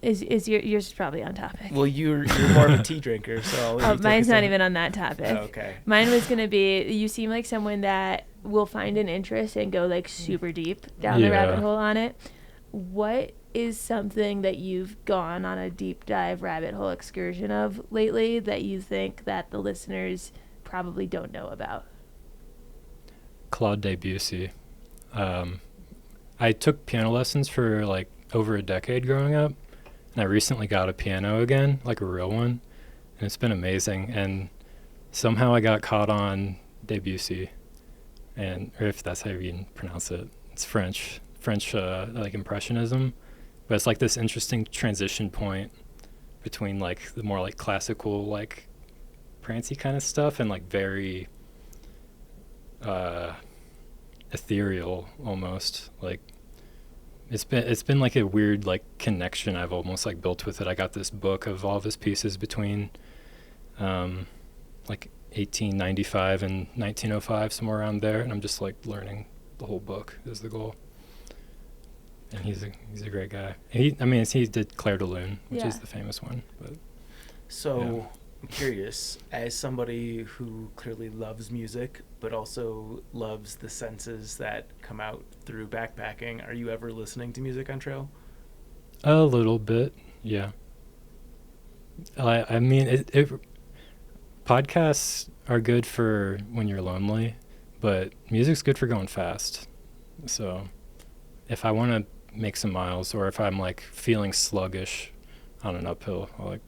Is yours is probably on topic? Well, you're more of a tea drinker, so... I'll let you take Mine's us not on. even on that topic. Oh, okay. Mine was going to be, you seem like someone that will find an interest and go like super deep down the rabbit hole on it. What is something that you've gone on a deep dive rabbit hole excursion of lately that you think that the listeners probably don't know about? Claude Debussy. I took piano lessons for like over a decade growing up, and I recently got a piano again, like a real one, and it's been amazing. And somehow I got caught on Debussy, or if that's how you even pronounce it. It's French like Impressionism, but it's like this interesting transition point between like the more like classical like prancy kind of stuff and like very ethereal almost. Like it's been like a weird like connection I've almost like built with it. I got this book of all of his pieces between like 1895 and 1905, somewhere around there, and I'm just like learning the whole book is the goal. And he's a great guy. He did Clair de Lune, which is the famous one. But so I'm curious, as somebody who clearly loves music, but also loves the senses that come out through backpacking, are you ever listening to music on trail? a little bit, yeah. I mean, podcasts are good for when you're lonely, but music's good for going fast. So if I want to make some miles, or if I'm like feeling sluggish on an uphill, I'll like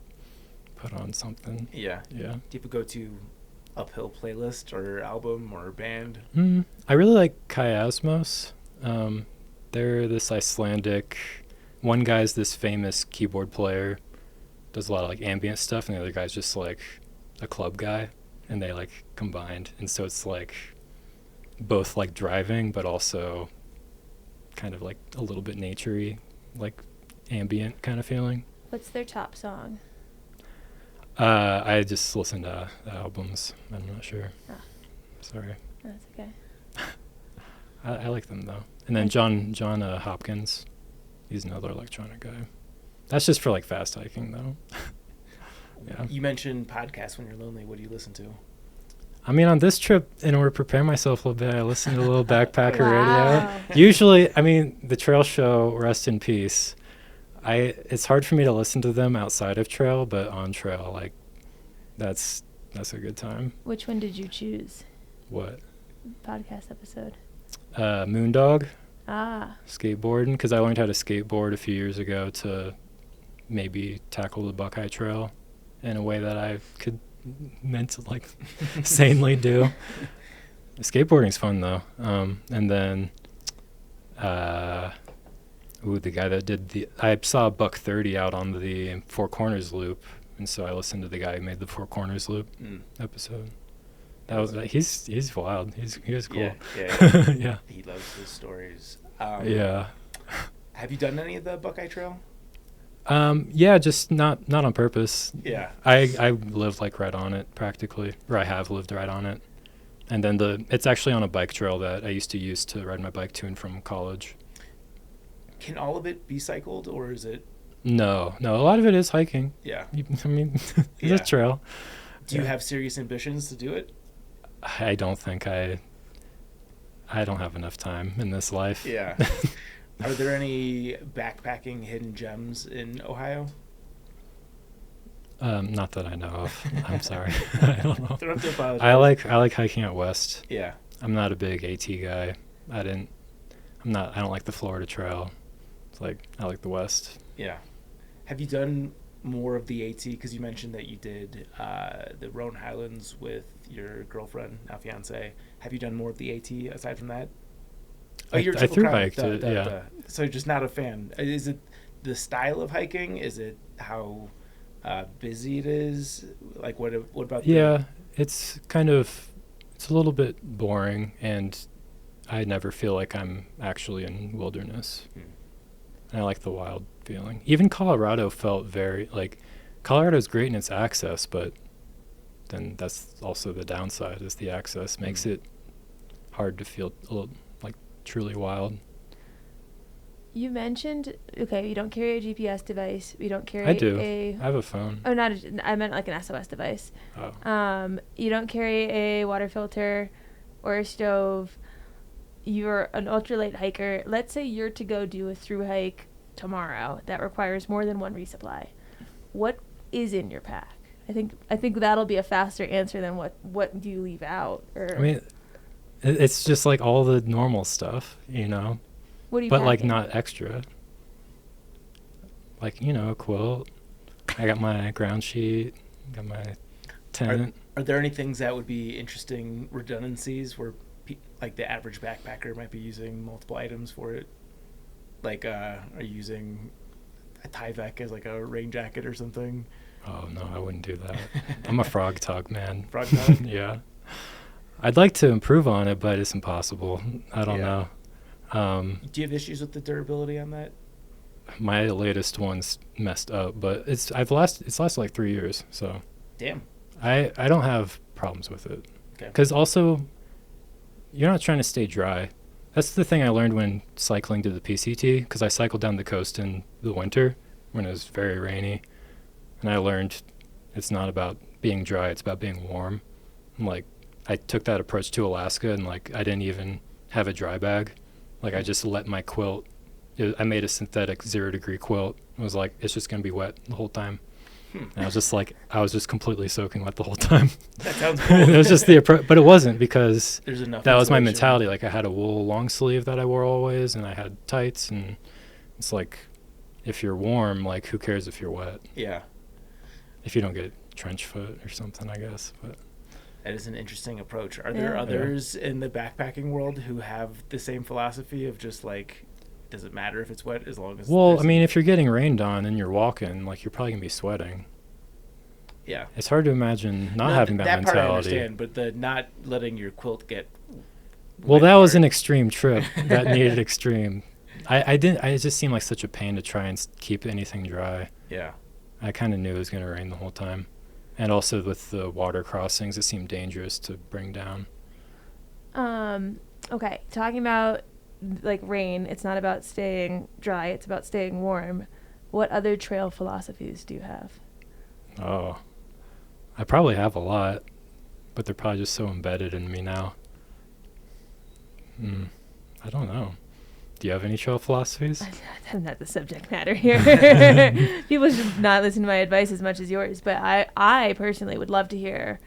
put on something. Yeah. Yeah. Do you have a go-to uphill playlist or album or band? I really like Chiasmos. They're this Icelandic. One guy's this famous keyboard player, does a lot of like ambient stuff, and the other guy's just like a club guy, and they like combined, and so it's like both like driving, but also kind of like a little bit naturey, like ambient kind of feeling. What's their top song? I just listen to the albums. I'm not sure. Sorry. That's okay. I like them though. And then John Hopkins, he's another electronic guy. That's just for like fast hiking though. Yeah. You mentioned podcasts when you're lonely. What do you listen to? I mean, on this trip, in order to prepare myself a little bit, I listened to a little backpacker Wow. radio. Usually, I mean, the trail show, rest in peace. It's hard for me to listen to them outside of trail, but on trail, like, that's a good time. Which one did you choose? What? Podcast episode. Moondog, Ah. skateboarding, because I learned how to skateboard a few years ago to maybe tackle the Buckeye Trail in a way that I could meant to like sanely do. Skateboarding's fun though. And then the guy that did I saw Buck 30 out on the Four Corners loop, and so I listened to the guy who made the Four Corners loop episode. That was he's wild. He was cool. Yeah. Yeah. He loves his stories. Yeah. Have you done any of the Buckeye Trail? Yeah, just not on purpose. Yeah. I live like right on it practically, or I have lived right on it. And then it's actually on a bike trail that I used to use to ride my bike to and from college. Can all of it be cycled, or is it? No, a lot of it is hiking. Yeah. I mean, it's Yeah. a trail. Do you have serious ambitions to do it? I don't think I don't have enough time in this life. Yeah. Are there any backpacking hidden gems in Ohio? Not that I know of. I'm sorry. I don't know. Don't have to apologize. I like hiking out west. Yeah. I'm not a big AT guy. I don't like the Florida Trail. It's like I like the West. Yeah. Have you done more of the AT? Because you mentioned that you did the Roan Highlands with your girlfriend, now fiance. Have you done more of the AT aside from that? Oh, I thru-hiked crown. it, yeah. So you're just not a fan. Is it the style of hiking? Is it how busy it is? Like what about? Yeah, it's a little bit boring, and I never feel like I'm actually in wilderness. And I like the wild feeling. Even Colorado felt very like Colorado's great in its access, but then that's also the downside is the access makes it hard to feel a little like truly wild. You mentioned, okay, you don't carry a GPS device. You don't carry I do. I have a phone. Oh, I meant like an SOS device. Oh. You don't carry a water filter or a stove. You're an ultralight hiker. Let's say you're to go do a thru hike tomorrow that requires more than one resupply. What is in your pack? I think that'll be a faster answer than what do you leave out? Or I mean, it's just like all the normal stuff, you know. What do you? But like packing? not extra. Like, you know, a quilt. I got my ground sheet. Got my tent. Are there any things that would be interesting redundancies where like the average backpacker might be using multiple items for it? Like, are you using a Tyvek as like a rain jacket or something? Oh, no, I wouldn't do that. I'm a frog tug, man. Frog tug? Yeah. I'd like to improve on it, but it's impossible. I don't know. Do you have issues with the durability on that? My latest one's messed up, but it's lasted like 3 years, so. Damn. I don't have problems with it. Okay. Because also, you're not trying to stay dry. That's the thing I learned when cycling to the PCT, because I cycled down the coast in the winter when it was very rainy. And I learned it's not about being dry, it's about being warm. And like, I took that approach to Alaska, and like, I didn't even have a dry bag. Like, I just let my quilt, I made a synthetic 0-degree quilt. It was like, it's just going to be wet the whole time. And I was just completely soaking wet the whole time. That sounds cool. It was just the approach, but it wasn't, because There's enough that was my insulation. mentality. Like, I had a wool long sleeve that I wore always, and I had tights, and It's like, if you're warm, like, who cares if you're wet? Yeah. If you don't get trench foot or something, I guess. But that is an interesting approach. Are there others in the backpacking world who have the same philosophy of just like, does it matter if it's wet as long as... Well, I mean, if you're getting rained on and you're walking, like, you're probably going to be sweating. Yeah. It's hard to imagine not having that mentality. Part I understand, but the not letting your quilt get... Well, that was an extreme trip. That needed extreme. It just seemed like such a pain to try and keep anything dry. Yeah. I kind of knew it was going to rain the whole time. And also with the water crossings, it seemed dangerous to bring down. Okay, talking about like rain, it's not about staying dry, it's about staying warm. What other trail philosophies do you have? Oh, I probably have a lot, but they're probably just so embedded in me now. I don't know. Do you have any trail philosophies? I'm not the subject matter here. People should not listen to my advice as much as yours, but I personally would love to hear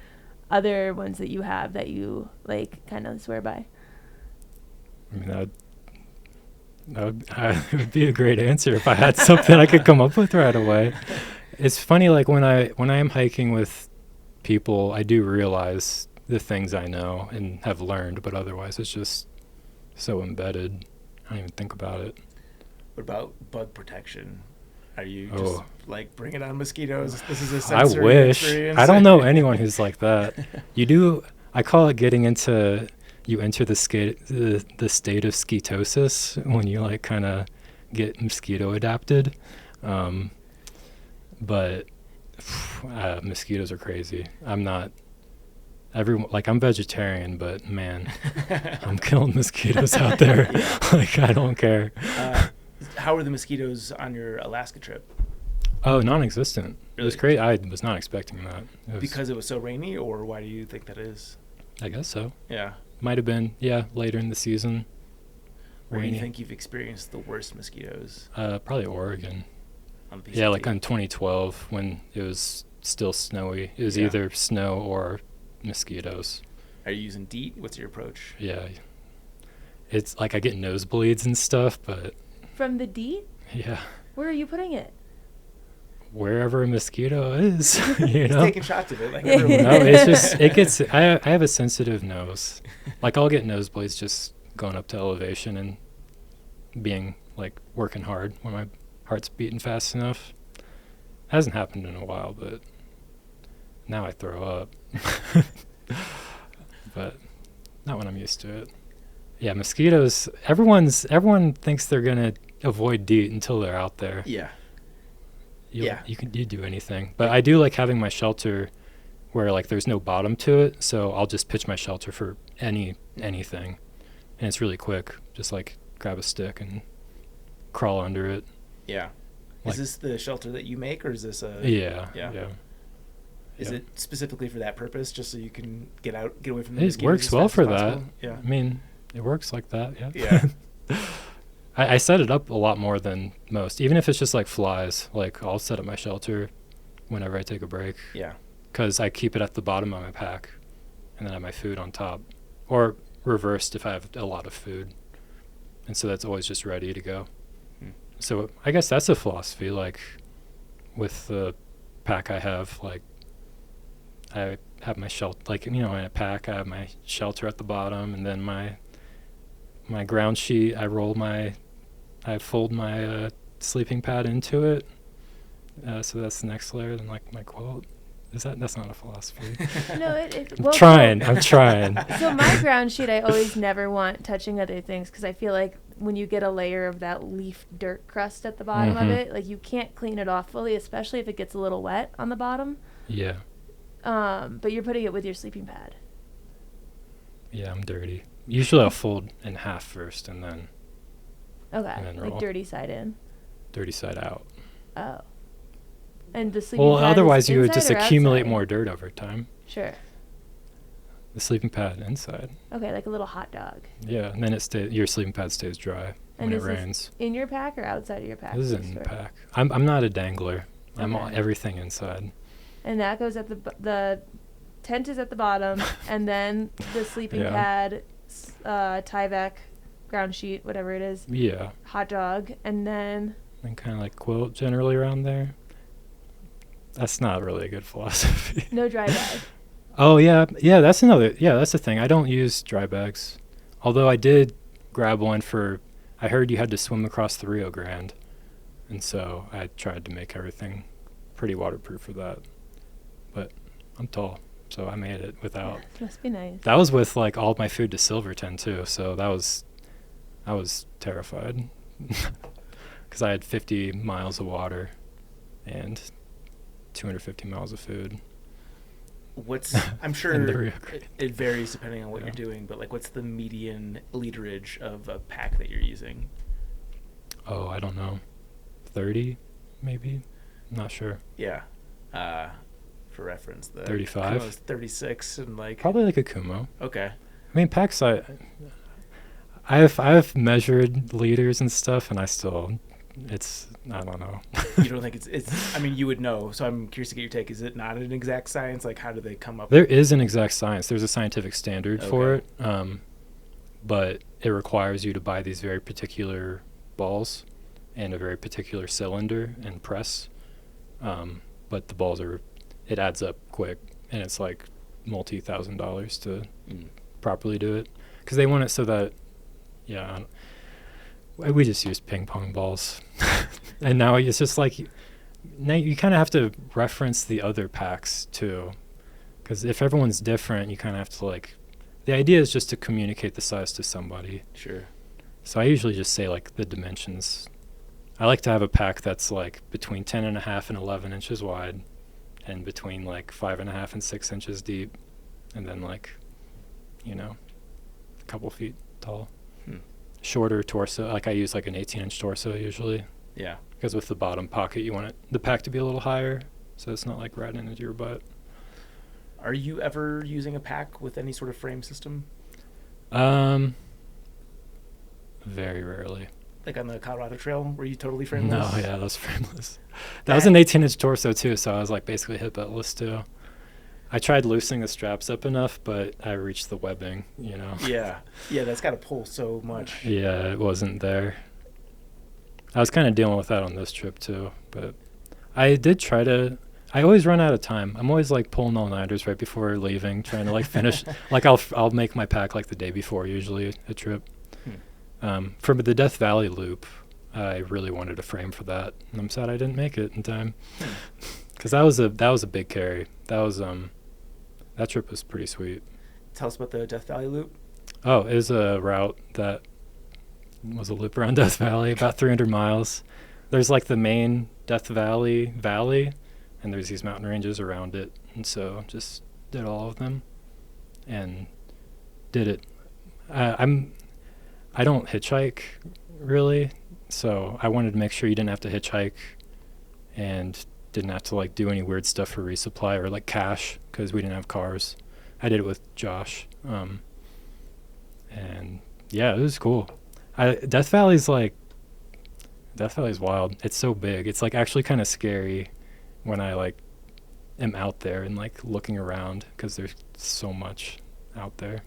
other ones that you have that you like kind of swear by. I mean, it would be a great answer if I had something I could come up with right away. It's funny, like when I am hiking with people, I do realize the things I know and have learned, but otherwise it's just so embedded. I don't even think about it. What about bug protection? Are you just like, bring it on mosquitoes? This is a sensory I wish. experience. I don't know anyone who's like that. You do. I call it getting into. You enter the state of sketosis when you like kind of get mosquito adapted. But mosquitoes are crazy. I'm not. I'm vegetarian, but man, I'm killing mosquitoes out there. Yeah. Like, I don't care. How were the mosquitoes on your Alaska trip? Oh, non-existent. Really? It was great. I was not expecting that. Because it was so rainy, or why do you think that is? I guess so. Yeah. Might have been, later in the season. Where do you think you've experienced the worst mosquitoes? Probably Oregon. Yeah, like in 2012 when it was still snowy. It was either snow or mosquitoes. Are you using DEET? What's your approach? Yeah. It's like I get nosebleeds and stuff, but... From the DEET? Yeah. Where are you putting it? Wherever a mosquito is, He's taking shots of it. Like no, it's just, it gets... I have a sensitive nose. Like, I'll get nosebleeds just going up to elevation and being, like, working hard when my heart's beating fast enough. Hasn't happened in a while, but now I throw up. But not when I'm used to it. Yeah, mosquitoes. Everyone thinks they're gonna avoid DEET until they're out there. Yeah. You can do anything, but I do like having my shelter where like there's no bottom to it, so I'll just pitch my shelter for anything, and it's really quick. Just like grab a stick and crawl under it. Yeah. Is this the shelter that you make, or is this a... Yeah. Is it specifically for that purpose, just so you can get away from the mosquitoes? It works well for that. Yeah. I mean, it works like that, Yeah. I set it up a lot more than most, even if it's just like flies. Like, I'll set up my shelter whenever I take a break. Yeah. Because I keep it at the bottom of my pack, and then I have my food on top. Or reversed if I have a lot of food. And so that's always just ready to go. So I guess that's a philosophy, like, with the pack I have, like, I have my shelter, like, in a pack, I have my shelter at the bottom, and then my ground sheet, I fold my sleeping pad into it, so that's the next layer, then, like, my quilt. That's not a philosophy. No, I'm trying. So my ground sheet, I always never want touching other things, because I feel like when you get a layer of that leaf dirt crust at the bottom of it, like, you can't clean it off fully, especially if it gets a little wet on the bottom. Yeah. But you're putting it with your sleeping pad. Yeah, I'm dirty. Usually I'll fold in half first and then... Okay, and then like roll. dirty side in. Dirty side out. Oh. And the sleeping pad otherwise is you would inside just or accumulate outside? more dirt over time. Sure. The sleeping pad inside. Okay, like a little hot dog. Yeah, and then your sleeping pad stays dry when it rains. In your pack or outside of your pack? This is in the pack. I'm not a dangler. I'm Okay. everything inside. And that goes at the tent is at the bottom, and then the sleeping pad, Tyvek ground sheet, whatever it is, Yeah. hot dog, and then And kind of like quilt generally around there. That's not really a good philosophy. no dry bag. Oh, yeah. Yeah, that's the thing. I don't use dry bags. Although I did grab one I heard you had to swim across the Rio Grande. And so I tried to make everything pretty waterproof for that. But I'm tall, so I made it without. Must be nice. That was with like all my food to Silverton too, so I was terrified because I had 50 miles of water and 250 miles of food. I'm In sure the Rio Grande. it varies depending on what you're doing, but like what's the median literage of a pack that you're using? Oh, I don't know. 30 maybe? I'm not sure. Yeah. For reference, the 35? Kumo's 36 and like Probably like a Kumo. Okay. I mean, pack size. I've measured liters and stuff, and I don't know. You don't think it's I mean, you would know, so I'm curious to get your take. Is it not an exact science? Like, how do they come up There is an exact science. There's a scientific standard for Okay. it, but it requires you to buy these very particular balls and a very particular cylinder and press. But the balls it adds up quick, and it's like multi-$1,000s to properly do it, because they want it so that, we just use ping pong balls, and now it's just like, now you kind of have to reference the other packs too, because if everyone's different, you kind of have to like, the idea is just to communicate the size to somebody. Sure. So I usually just say like the dimensions. I like to have a pack that's like between 10.5 and 11 inches wide, and between like 5.5 and 6 inches deep, and then like, a couple feet tall. Shorter torso, like I use like an 18-inch torso usually. Yeah. Because with the bottom pocket, you want the pack to be a little higher, so it's not like right into your butt. Are you ever using a pack with any sort of frame system? Very rarely. Like on the Colorado Trail, were you totally frameless? No, yeah, that was frameless. That was an 18-inch torso too, so I was like basically hip beltless too. I tried loosening the straps up enough, but I reached the webbing, Yeah, that's got to pull so much. Yeah, it wasn't there. I was kind of dealing with that on this trip too, but I did try to. I always run out of time. I'm always like pulling all-nighters right before leaving, trying to like finish. Like I'll make my pack like the day before usually a trip. For the Death Valley loop, I really wanted a frame for that, and I'm sad I didn't make it in time, because that was a big carry. That trip was pretty sweet. Tell us about the Death Valley loop. Oh, it was a route that was a loop around Death Valley, about 300 miles. There's like the main Death Valley, and there's these mountain ranges around it, and so just did all of them, and did it. I don't hitchhike really, so I wanted to make sure you didn't have to hitchhike and didn't have to like do any weird stuff for resupply or like cache, because we didn't have cars. I did it with Josh, and yeah, it was cool. Death Valley's wild. It's so big. It's like actually kind of scary when I like am out there and like looking around, because there's so much out there.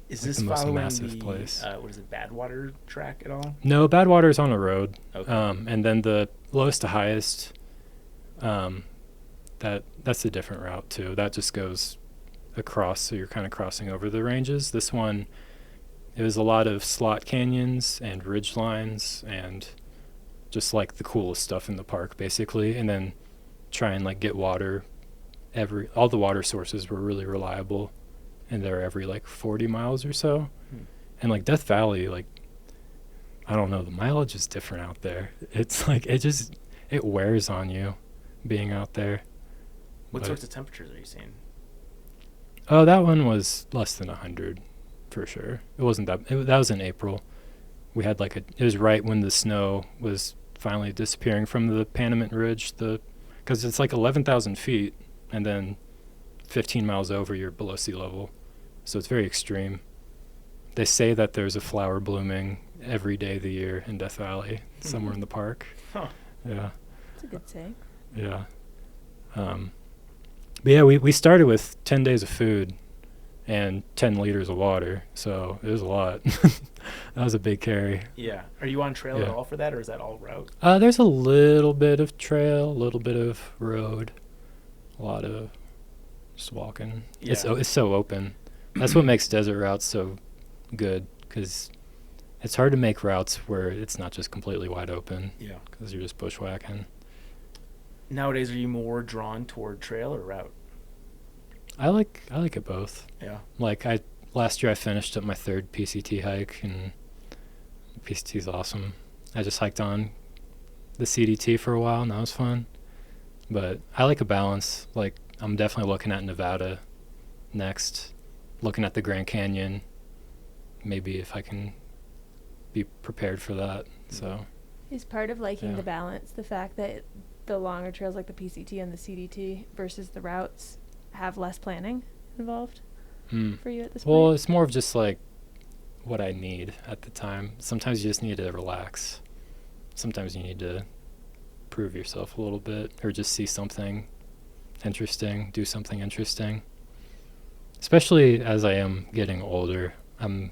Is like this the most following massive place. What is it, Badwater track at all? No, Badwater's on a road. Okay. And then the lowest to highest, that's a different route too. That just goes across, so you're kind of crossing over the ranges. This one, it was a lot of slot canyons and ridge lines and just like the coolest stuff in the park basically, and then try and like get water. All the water sources were really reliable, and they're every like 40 miles or so. And like Death Valley, like, I don't know, the mileage is different out there. It's like it wears on you being out there. What sorts of temperatures are you seeing? Oh, that one was less than 100 for sure. It wasn't that was in April. We had it was right when the snow was finally disappearing from the Panamint Ridge, because it's like 11,000 feet, and then 15 miles over you're below sea level. So it's very extreme. They say that there's a flower blooming every day of the year in Death Valley, somewhere in the park. Huh. Yeah. That's a good saying. Yeah. But yeah, we started with 10 days of food and 10 liters of water, so it was a lot. That was a big carry. Yeah. Are you on trail at Yeah. all for that, or is that all route? There's a little bit of trail, a little bit of road, a lot of just walking. Yeah. It's so open. That's what makes desert routes so good, because it's hard to make routes where it's not just completely wide open, Yeah. because you're just bushwhacking. Nowadays, are you more drawn toward trail or route? I like it both. Yeah. Like last year I finished up my 3rd PCT hike, and PCT is awesome. I just hiked on the CDT for a while, and that was fun. But I like a balance. Like, I'm definitely looking at Nevada next, looking at the Grand Canyon, maybe if I can be prepared for that. So Is part of liking Yeah. the balance the fact that the longer trails like the PCT and the CDT versus the routes have less planning involved for you at this well, point? it's more of just like what I need at the time. Sometimes you just need to relax. Sometimes you need to prove yourself a little bit, or just see something interesting, do something interesting. Especially as I am getting older, I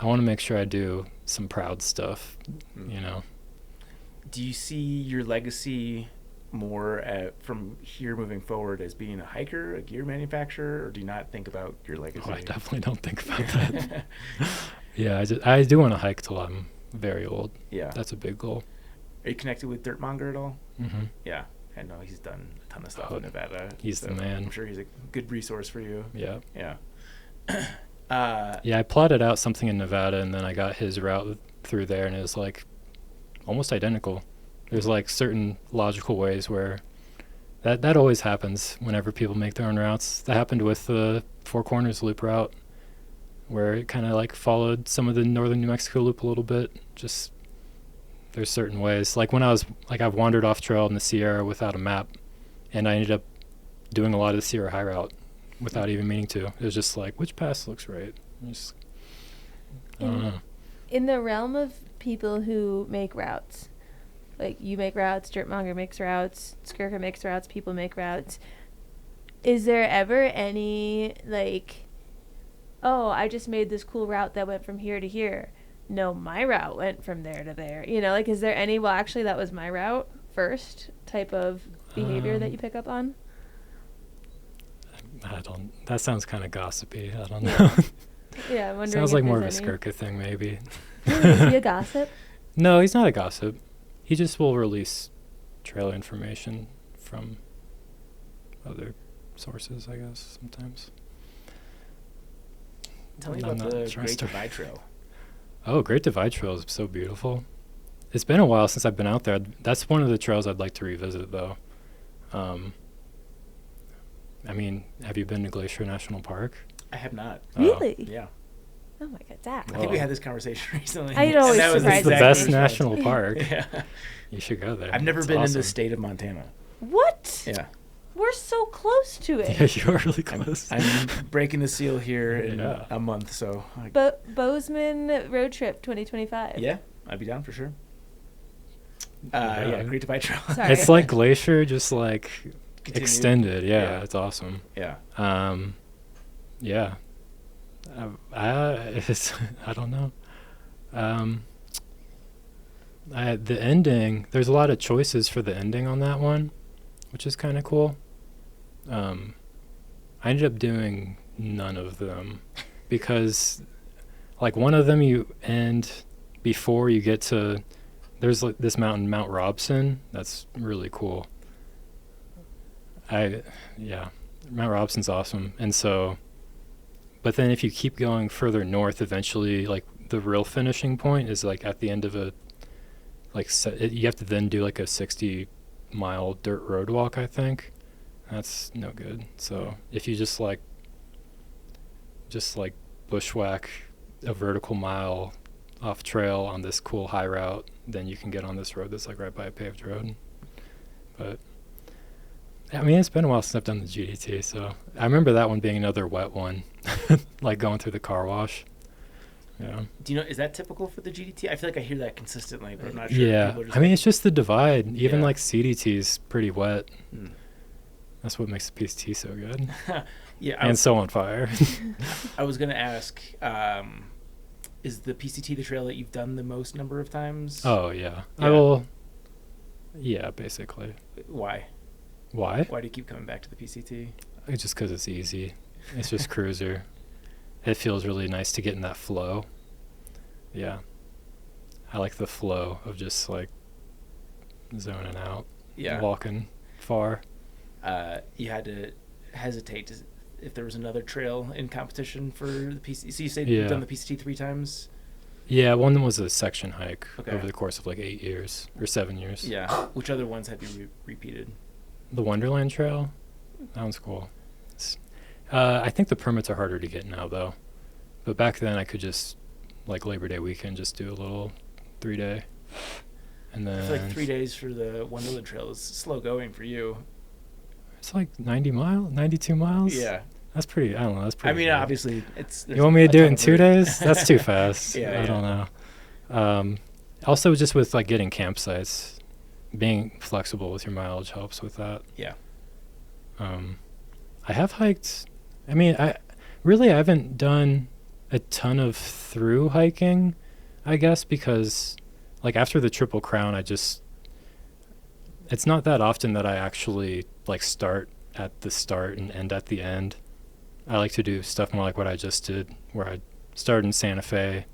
want to make sure I do some proud stuff, you know. Do you see your legacy more from here moving forward as being a hiker, a gear manufacturer, or do you not think about your legacy? Oh, I definitely don't think about that. Yeah, I do want to hike till I'm very old. Yeah. That's a big goal. Are you connected with Dirtmonger at all? Mm-hmm. Yeah. I know he's done a ton of stuff Oh, in Nevada. he's the man. I'm sure he's a good resource for you. Yeah. Yeah. Yeah, I plotted out something in Nevada, and then I got his route through there, and it was like almost identical. There's like certain logical ways where that always happens whenever people make their own routes. That happened with the Four Corners Loop route, where it kind of like followed some of the northern New Mexico loop a little bit. Just there's certain ways. Like when I've wandered off trail in the Sierra without a map, and I ended up doing a lot of the Sierra High route without even meaning to. It was just like, which pass looks right? I don't know. In the realm of people who make routes, like you make routes, Dirtmonger makes routes, Skirka makes routes, people make routes, is there ever any like, oh, I just made this cool route that went from here to here? No, my route went from there to there. You know, like, is there any, well, actually, that was my route first type of behavior that you pick up on? That sounds kind of gossipy. I don't know. Yeah, I'm wondering. Sounds if like more of a there's any. Skirka thing, maybe. Really, is he a gossip? No, he's not a gossip. He just will release trail information from other sources, I guess, sometimes. Tell me I'm about not the sure Great story. Divide Trail. Oh, Great Divide Trail is so beautiful. It's been a while since I've been out there. That's one of the trails I'd like to revisit, though. I mean, have you been to Glacier National Park? I have not. Really? Yeah. Oh my God, Zach. I think we had this conversation recently. It always And that was surprises It's the Exactly. best me. national park. Yeah. You should go there. I've never It's been in awesome. the state of Montana. What? Yeah. We're so close to it. Yeah, you are really close. I'm breaking the seal here in Yeah. a month, so. Bozeman road trip 2025. Yeah, I'd be down for sure. Yeah. Yeah, Great Divide Trail. Sorry. It's like Glacier, just like Continued. extended. Yeah, Yeah. it's awesome. Yeah. Yeah. I don't know. The ending, there's a lot of choices for the ending on that one, which is kind of cool. I ended up doing none of them because, like, one of them you end before you get to, there's like this mountain, Mount Robson. That's really cool. Mount Robson's awesome. And so, but then if you keep going further north, eventually, like, the real finishing point is like at the end of a, like, you have to then do like a 60-mile dirt road walk, I think. That's no good. So if you just bushwhack a vertical mile off trail on this cool high route, then you can get on this road that's like right by a paved road. But I mean, it's been a while since I've done the GDT, so I remember that one being another wet one, like going through the car wash. Yeah. Do you know, is that typical for the GDT? I feel like I hear that consistently, but I'm not sure. Yeah. People are just I mean, like, it's just the divide. Even Yeah. like CDT is pretty wet. Hmm. That's what makes the PST so good. Yeah, and so on fire. I was gonna ask, is the PCT the trail that you've done the most number of times? Oh yeah. Yeah. I will. Yeah, basically. Why? Why? Why do you keep coming back to the PCT? It's just because it's easy. It's just cruiser. It feels really nice to get in that flow. Yeah. I like the flow of just like zoning out, Yeah. walking far. You had to hesitate if there was another trail in competition for the PCT. So you said you've Yeah. done the PCT 3 times? Yeah, one was a section hike Okay. over the course of like 8 years or 7 years. Yeah. Which other ones have you repeated? The Wonderland Trail, that one's cool. I think the permits are harder to get now though. But back then I could just, like Labor Day weekend, just do a little 3-day. And I then feel like 3 days for the Wonderland Trail is slow going for you. it's like 92 miles. Yeah. That's pretty, I don't know, that's I pretty mean, good. obviously, You want me to do it in 2 days? days? That's too fast. Yeah, I yeah. don't know. Also, just with like getting campsites, being flexible with your mileage helps with that. Yeah. I have hiked. I mean, I haven't done a ton of through hiking, I guess, because like after the Triple Crown, it's not that often that I actually like start at the start and end at the end. I like to do stuff more like what I just did, where I started in Santa Fe,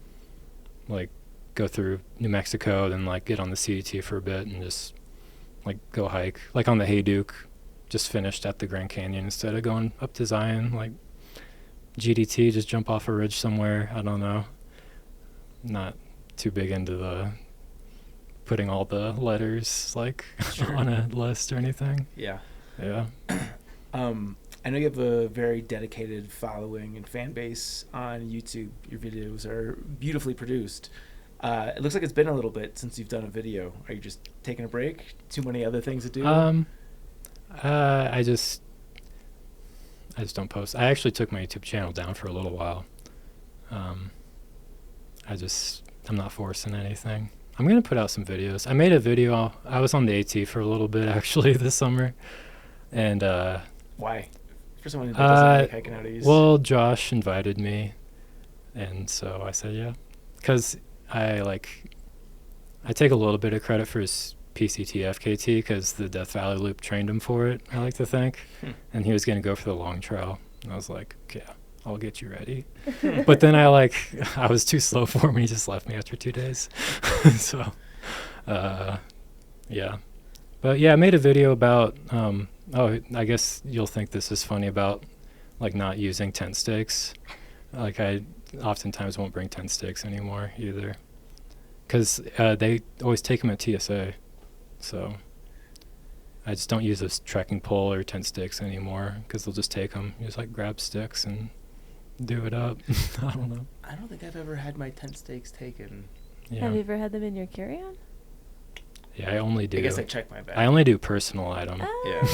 like go through New Mexico, then like get on the CET for a bit and just like go hike. Like on the Hayduke, just finished at the Grand Canyon instead of going up to Zion. Like GDT, just jump off a ridge somewhere. I don't know. Not too big into the putting all the letters like on a list or anything. Yeah. Yeah. I know you have a very dedicated following and fan base on YouTube. Your videos are beautifully produced. It looks like it's been a little bit since you've done a video. Are you just taking a break? Too many other things to do? I just don't post. I actually took my YouTube channel down for a little while. I'm not forcing anything. I'm going to put out some videos. I made a video. I was on the AT for a little bit actually this summer. And Why? For someone who doesn't like hiking out east. well, Josh invited me, and so I said yeah, because I take a little bit of credit for his PCT FKT because the Death Valley Loop trained him for it, I like to think. And he was going to go for the long trail. And I was like, okay, I'll get you ready. But then I was too slow for him and he just left me after 2 days. So, yeah. But yeah, I made a video about, I guess you'll think this is funny about like not using tent stakes. Like I oftentimes won't bring tent stakes anymore either. Because they always take them at TSA. So I just don't use this trekking pole or tent sticks anymore because they'll just take them. You just like grab sticks and do it up. I don't know. I don't think I've ever had my tent stakes taken. Yeah. Have you ever had them in your carry-on? Yeah, I only do. I guess I checked my bag. I only do personal item. Yeah.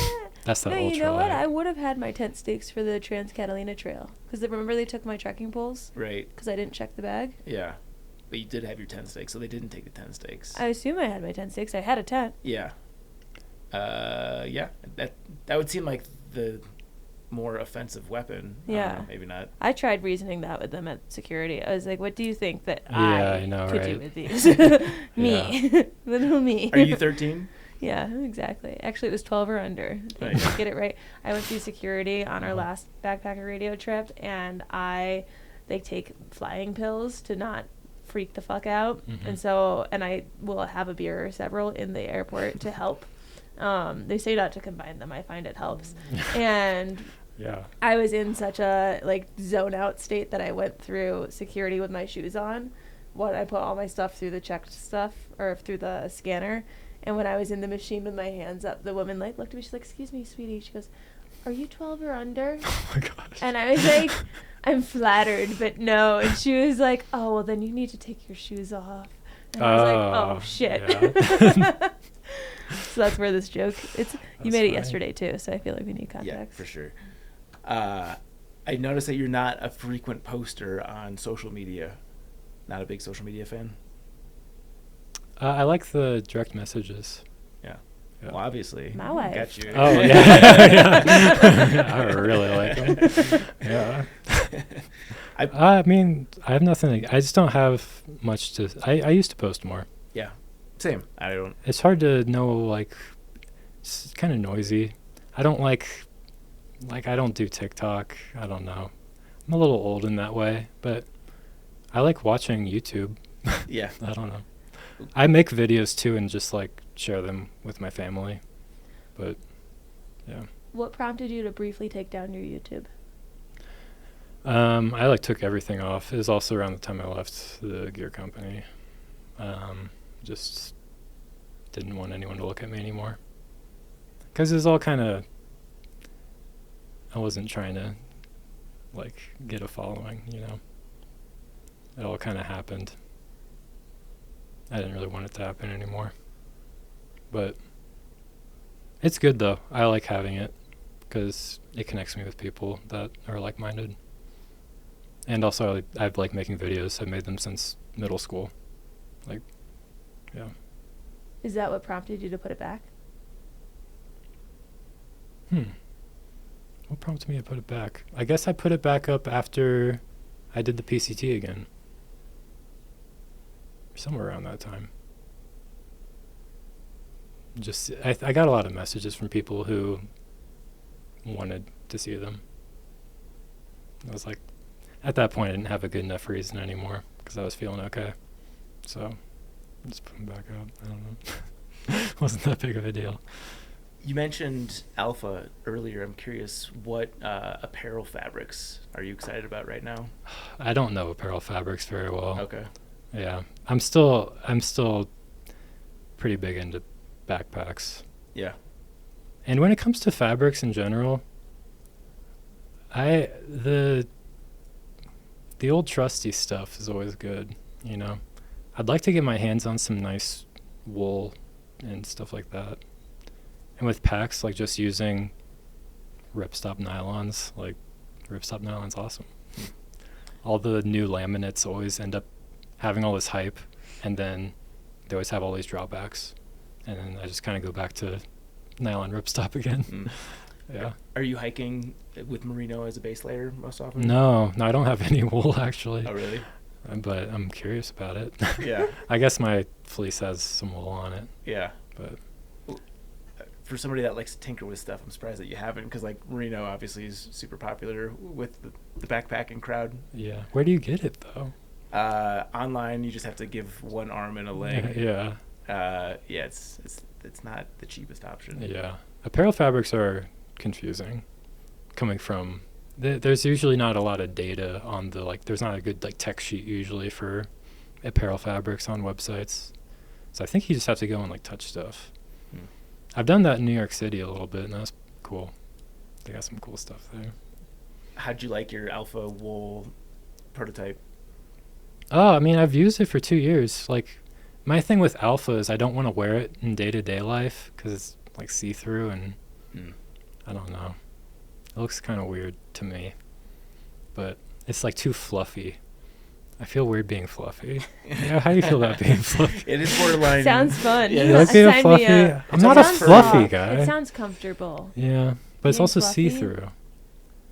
That's the No, ultra. you know what? light. I would have had my tent stakes for the Trans Catalina Trail. Because remember they took my trekking poles? Right. Because I didn't check the bag? Yeah. But you did have your tent stakes, so they didn't take the tent stakes. I assume I had my tent stakes. I had a tent. Yeah. Yeah. That would seem like the more offensive weapon. I don't Yeah. know, maybe not. I tried reasoning that with them at security. I was like, what do you think that Yeah, I I know, could right? do with these? Me. Little me. Are you 13? Yeah, exactly. Actually, it was 12 or under. I Nice. think I get it right. I went through security on our last backpacker radio trip, and they take flying pills to not freak the fuck out. Mhm. And I will have a beer or several in the airport to help. They say not to combine them. I find it helps. And Yeah. I was in such a zone out state that I went through security with my shoes on. I put all my stuff through the checked stuff or through the scanner. And when I was in the machine with my hands up, the woman looked at me. She's like, "Excuse me, sweetie." She goes, "Are you 12 or under?" Oh my gosh. And I was like, "I'm flattered, but no." And she was like, "Oh, well, then you need to take your shoes off." And I was like, "Oh shit." Yeah. So that's where this joke. You That's made it funny. yesterday too, so I feel like we need Yeah, context. for sure. I noticed that you're not a frequent poster on social media. Not a big social media fan? I like the direct messages. Yeah. Yeah. Well, obviously. My wife. Got you. Oh, yeah. I really like them. Yeah. I mean, I have nothing. I just don't have much to. I used to post more. Yeah. Same. I don't. It's hard to know, like, it's kind of noisy. I don't like I don't do TikTok. I don't know. I'm a little old in that way, but I like watching YouTube. Yeah. I don't know. I make videos too and just like share them with my family. But yeah. What prompted you to briefly take down your YouTube? I like took everything off. It was also around the time I left the gear company. Just didn't want anyone to look at me anymore. Because it was all kind of, I wasn't trying to like get a following, you know. It all kind of happened. I didn't really want it to happen anymore. But it's good though. I like having it because it connects me with people that are like-minded. And also I like making videos. I've made them since middle school. Like, yeah. Is that what prompted you to put it back? What prompted me to put it back? I guess I put it back up after I did the PCT again. Somewhere around that time. Just, I got a lot of messages from people who wanted to see them. I was like, at that point I didn't have a good enough reason anymore because I was feeling okay. So, just put them back up. I don't know. Wasn't that big of a deal. You mentioned Alpha earlier. I'm curious, what apparel fabrics are you excited about right now? I don't know apparel fabrics very well. Okay. Yeah, I'm still pretty big into backpacks. Yeah. And when it comes to fabrics in general, the old trusty stuff is always good, you know. I'd like to get my hands on some nice wool and stuff like that. And with packs, like just using ripstop nylons, like ripstop nylon's awesome. All the new laminates always end up having all this hype, and then they always have all these drawbacks. And then I just kind of go back to nylon ripstop again. Yeah. Are you hiking with merino as a base layer most often? No, I don't have any wool actually. Oh, really? But I'm curious about it. Yeah. I guess my fleece has some wool on it. Yeah. But for somebody that likes to tinker with stuff, I'm surprised that you haven't, because like merino obviously is super popular with the backpacking crowd. yeah. Where do you get it though? Online, you just have to give one arm and a leg. Yeah. Yeah, it's not the cheapest option. Yeah. Apparel fabrics are confusing. Coming from, there's usually not a lot of data on the, like, there's not a good like tech sheet usually for apparel fabrics on websites. So I think you just have to go and like touch stuff. I've done that in New York City a little bit, and that's cool. They got some cool stuff there. How'd you like your Alpha wool prototype? Oh, I mean, I've used it for 2 years. Like, my thing with Alpha is I don't want to wear it in day-to-day life because it's like see-through, and I don't know. It looks kind of weird to me, but it's like too fluffy. I feel weird being fluffy. Yeah, how do you feel about being fluffy? It is borderline. Sounds fun. Yeah, You like Sign being me fluffy? up. I'm not a Sounds fluffy soft. guy. It sounds comfortable. Yeah, but it's Being also fluffy? see-through.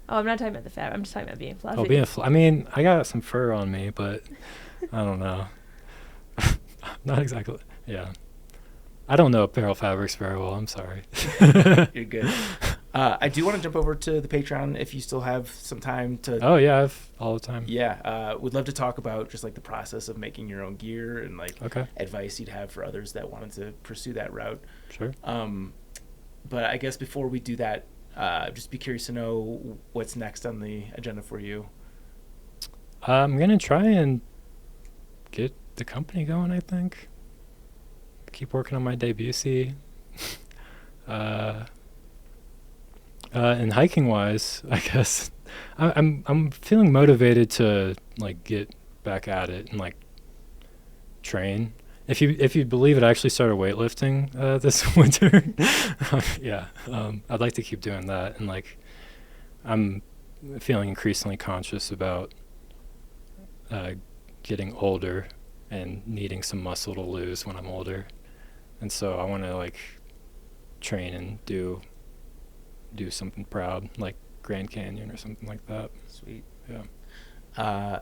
Oh, I'm not talking about the fabric. I'm just talking about being fluffy. Oh, I mean, I got some fur on me, but I don't know. Not exactly. Yeah. I don't know apparel fabrics very well. I'm sorry. You're good. I do want to jump over to the Patreon if you still have some time to. Oh, yeah, I've all the time. Yeah. Would love to talk about just like the process of making your own gear and like Okay. advice you'd have for others that wanted to pursue that route. Sure. But I guess before we do that, just be curious to know what's next on the agenda for you. I'm going to try and get the company going, I think. Keep working on my debut C. And hiking wise, I guess I'm feeling motivated to like get back at it and like train. If you believe it, I actually started weightlifting this winter. Yeah, I'd like to keep doing that, and like I'm feeling increasingly conscious about getting older and needing some muscle to lose when I'm older, and so I want to like train and do something proud, like Grand Canyon or something like that. Sweet. Yeah.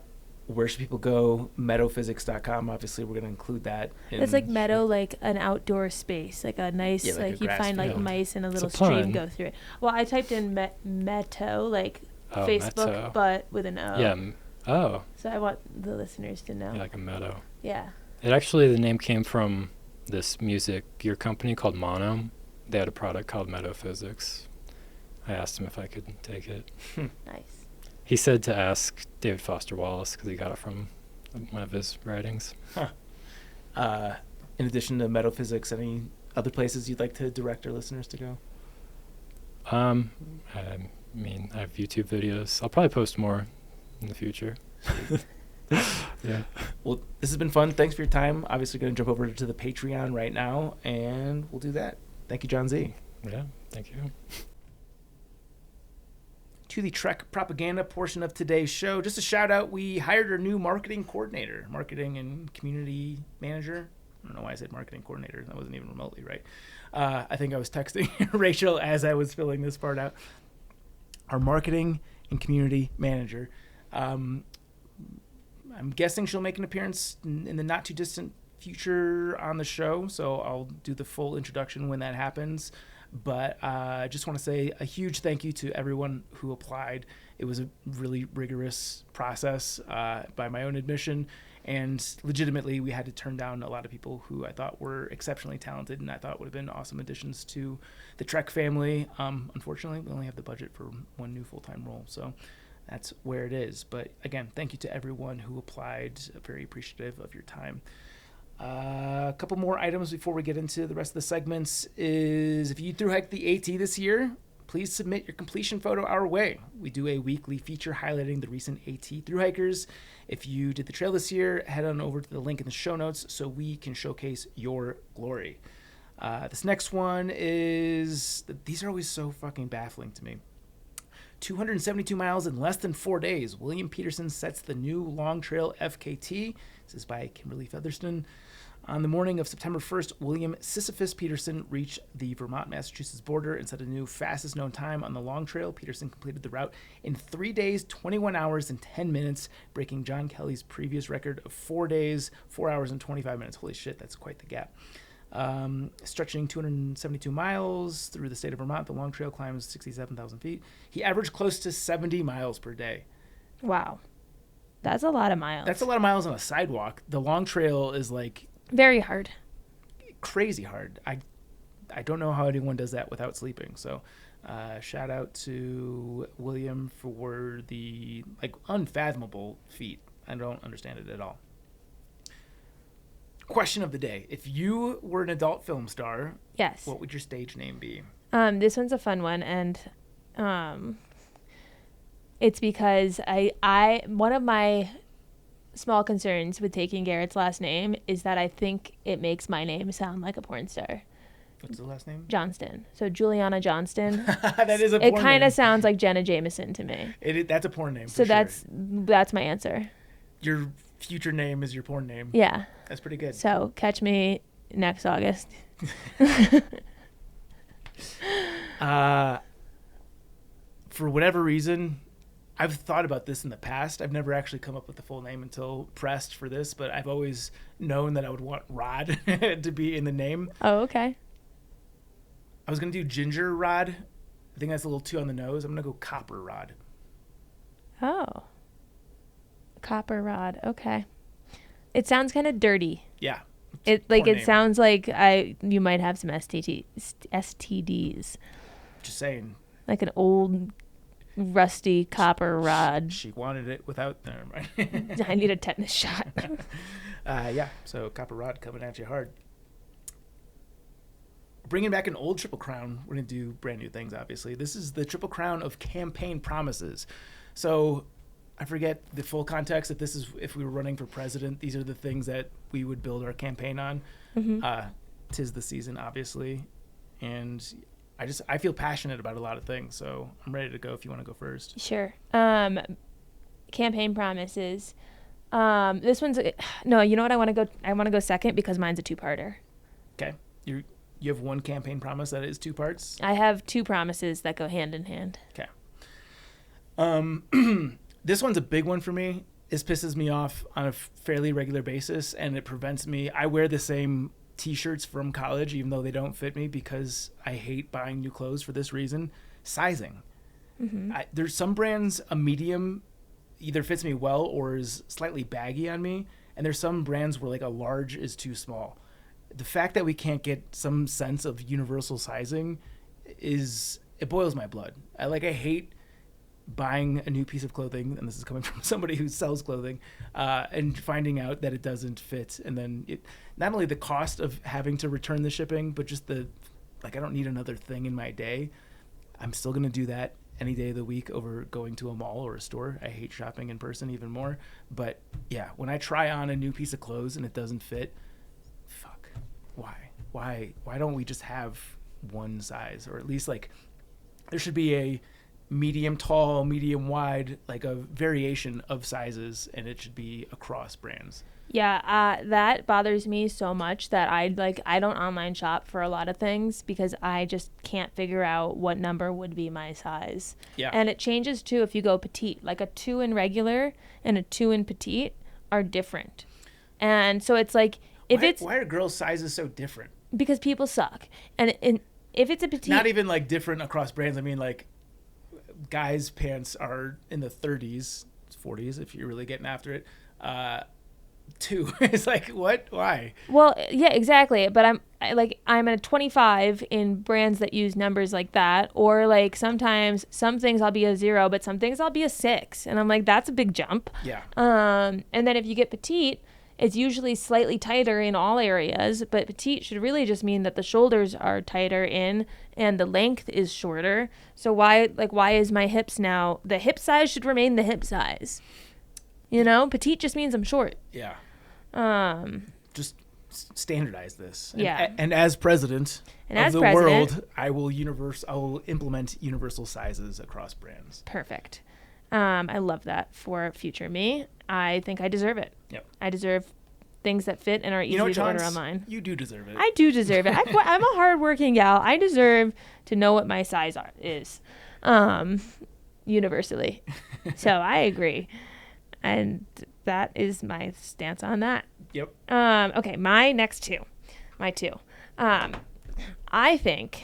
Where should people go? Meadowphysics.com. Obviously, we're going to include that. It's like meadow, like an outdoor space, like a nice, Yeah, like a you grass find like field. mice in a little a stream pun. go through it. Well, I typed in Meadow, like Facebook, Meadow. but with an O. Yeah. Oh, So I want the listeners to know. yeah, like a meadow. Yeah. It actually, the name came from this music gear company called Mono. They had a product called Meadow Physics. I asked him if I could take it. Nice. He said to ask David Foster Wallace because he got it from one of his writings. In addition to Meadow Physics, any other places you'd like to direct our listeners to go? I mean, I have YouTube videos. I'll probably post more in the future. Yeah. Well, this has been fun. Thanks for your time. Obviously, going to jump over to the Patreon right now, and we'll do that. Thank you, John Z. Yeah. Thank you. To the Trek propaganda portion of today's show, just a shout out, we hired our new marketing coordinator, marketing and community manager. I don't know why I said marketing coordinator. That wasn't even remotely right. I think I was texting Rachel as I was filling this part out. Our marketing and community manager. I'm guessing she'll make an appearance in the not too distant future on the show, so I'll do the full introduction when that happens. But I just want to say a huge thank you to everyone who applied. It was a really rigorous process by my own admission. And legitimately, we had to turn down a lot of people who I thought were exceptionally talented and I thought would have been awesome additions to the Trek family. Unfortunately, we only have the budget for one new full-time role. So that's where it is. But again, thank you to everyone who applied. Very appreciative of your time. A couple more items before we get into the rest of the segments is if you thru-hike the AT this year, please submit your completion photo our way. We do a weekly feature highlighting the recent AT thru-hikers. If you did the trail this year, head on over to the link in the show notes so we can showcase your glory. This next one is, these are always so fucking baffling to me. 272 miles in less than 4 days. William Peterson sets the new long trail FKT. This is by Kimberly Featherston. On the morning of September 1st, William Sisyphus Peterson reached the Vermont-Massachusetts border and set a new fastest known time on the long trail. Peterson completed the route in 3 days, 21 hours, and 10 minutes, breaking John Kelly's previous record of 4 days, 4 hours, and 25 minutes. Holy shit, that's quite the gap. Stretching 272 miles through the state of Vermont, the long trail climbs 67,000 feet. He averaged close to 70 miles per day. Wow. That's a lot of miles. That's a lot of miles on a sidewalk. The long trail is like very hard. Crazy hard. I don't know how anyone does that without sleeping. So shout out to William for the unfathomable feat. I don't understand it at all. Question of the day. If you were an adult film star, yes, what would your stage name be? This one's a fun one, and it's because I one of my small concerns with taking Garrett's last name is that I think it makes my name sound like a porn star. What's the last name? Johnston. So Juliana Johnston. That is a porn name. It kind of sounds like Jenna Jameson to me. That's a porn name. So for sure. that's my answer. Your future name is your porn name. Yeah. That's pretty good. So catch me next August. For whatever reason, I've thought about this in the past. I've never actually come up with the full name until pressed for this, but I've always known that I would want Rod to be in the name. Oh, okay. I was going to do Ginger Rod. I think that's a little too on the nose. I'm going to go Copper Rod. Oh. Copper Rod. Okay. It sounds kind of dirty. Yeah. It sounds like you might have some STDs. Just saying. Like an old rusty copper rod. She wanted it without. Never mind. I need a tetanus shot. Yeah. So Copper Rod coming at you hard. Bringing back an old Triple Crown. We're gonna do brand new things. Obviously, this is the Triple Crown of campaign promises. So I forget the full context. If we were running for president, these are the things that we would build our campaign on. Mm-hmm. 'Tis the season, obviously, and I feel passionate about a lot of things. So I'm ready to go. If you want to go first, sure. Campaign promises. This one's no. You know what? I want to go second because mine's a two-parter. Okay, You have one campaign promise that is 2 parts? I have 2 promises that go hand in hand. Okay. This one's a big one for me. This pisses me off on a fairly regular basis, and it prevents me. I wear the same T-shirts from college, even though they don't fit me, because I hate buying new clothes for this reason. Sizing. There's some brands, a medium either fits me well or is slightly baggy on me, and there's some brands where like a large is too small. The fact that we can't get some sense of universal sizing it boils my blood. I hate buying a new piece of clothing, and this is coming from somebody who sells clothing, and finding out that it doesn't fit, and then not only the cost of having to return the shipping, but just I don't need another thing in my day. I'm still gonna do that any day of the week over going to a mall or a store. I hate shopping in person even more. But yeah, when I try on a new piece of clothes and it doesn't fit, fuck. Why don't we just have one size? Or at least there should be a medium tall, medium wide, like a variation of sizes, and it should be across brands. Yeah, that bothers me so much that I don't online shop for a lot of things because I just can't figure out what number would be my size. Yeah. And it changes too if you go petite. Like a 2 in regular and a 2 in petite are different. And so it's like why are girls' sizes so different? Because people suck. And if it's a petite, not even different across brands. I mean guys' pants are in the 30s, 40s if you're really getting after it. 2. It's what? Why? Well, yeah, exactly. But I'm a 25 in brands that use numbers like that, or sometimes some things I'll be a 0, but some things I'll be a 6, and I'm like, that's a big jump. Yeah. And then if you get petite, it's usually slightly tighter in all areas, but petite should really just mean that the shoulders are tighter in and the length is shorter. So why is my hips now, the hip size should remain the hip size? Petite just means I'm short. Yeah. Just standardize this. Yeah. And as president of the world, I will implement universal sizes across brands. Perfect. I love that for future me. I think I deserve it. Yep. I deserve things that fit and are easy to order online. You do deserve it. I do deserve it. I'm a hardworking gal. I deserve to know what my size is, universally. So I agree. And that is my stance on that. Yep. Okay, my next 2. My 2. I think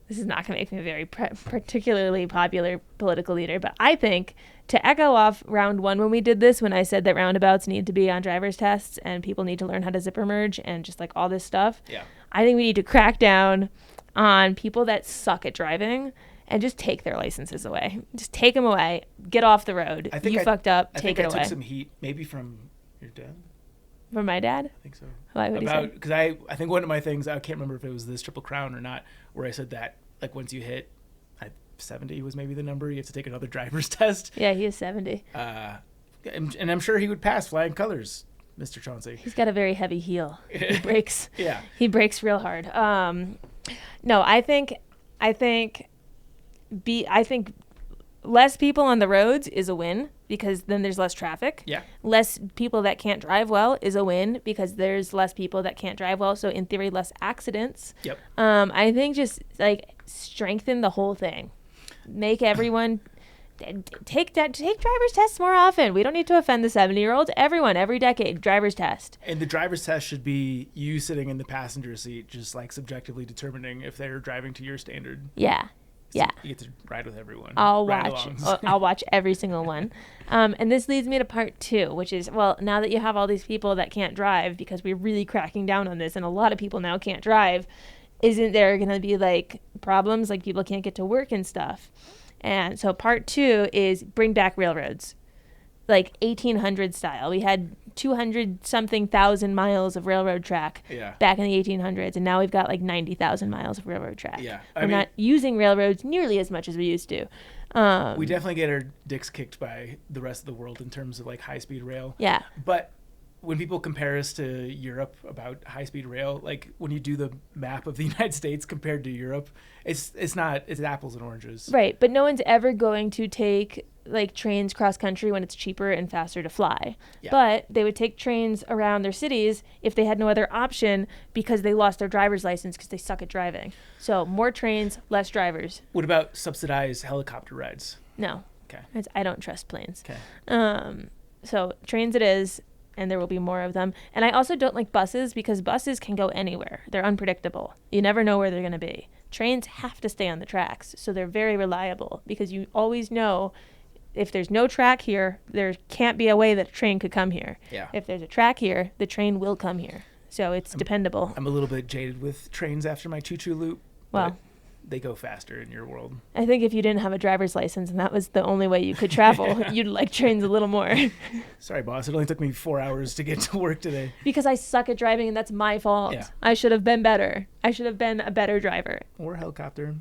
this is not going to make me a very particularly popular political leader, but I think to echo off round 1 when we did this, when I said that roundabouts need to be on driver's tests and people need to learn how to zipper merge and just all this stuff. Yeah. I think we need to crack down on people that suck at driving and just take their licenses away. Just take them away. Get off the road. You fucked up. Take it away. I took some heat, maybe from your dad. From my dad? I think so. Why would he say? Because I think one of my things, I can't remember if it was this Triple Crown or not, where I said that once you hit 70 was maybe the number, you have to take another driver's test. Yeah, he is 70. And I'm sure he would pass flying colors, Mr. Chuance. He's got a very heavy heel. He brakes. Yeah. He brakes real hard. No, I think less people on the roads is a win because then there's less traffic. Yeah. Less people that can't drive well is a win because there's less people that can't drive well. So in theory, less accidents. Yep. I think just strengthen the whole thing. Make everyone take driver's tests more often. We don't need to offend the 70-year-olds. Everyone, every decade, driver's test. And the driver's test should be you sitting in the passenger seat, just subjectively determining if they're driving to your standard. Yeah. Yeah. You get to ride with everyone. I'll watch every single one. And this leads me to part 2, which is, now that you have all these people that can't drive, because we're really cracking down on this, and a lot of people now can't drive, isn't there going to be problems people can't get to work and stuff? And so part 2 is bring back railroads, 1800 style. We had 200-something thousand miles of railroad track back in the 1800s, and now we've got 90,000 miles of railroad track. Yeah, we're not using railroads nearly as much as we used to. We definitely get our dicks kicked by the rest of the world in terms of high-speed rail. Yeah. But when people compare us to Europe about high-speed rail, when you do the map of the United States compared to Europe, it's apples and oranges. Right, but no one's ever going to take like trains cross country when it's cheaper and faster to fly. Yeah. But they would take trains around their cities if they had no other option because they lost their driver's license because they suck at driving. So more trains, less drivers. What about subsidized helicopter rides? No. Okay. I don't trust planes. Okay. So trains it is, and there will be more of them. And I also don't like buses because buses can go anywhere. They're unpredictable. You never know where they're going to be. Trains have to stay on the tracks, so they're very reliable because you always know if there's no track here, there can't be a way that a train could come here. Yeah. If there's a track here, the train will come here. So it's dependable. I'm a little bit jaded with trains after my choo-choo loop. Well, but they go faster in your world. I think if you didn't have a driver's license and that was the only way you could travel, you'd like trains a little more. Sorry, boss. It only took me 4 hours to get to work today. Because I suck at driving and that's my fault. Yeah. I should have been better. I should have been a better driver. Or a helicopter.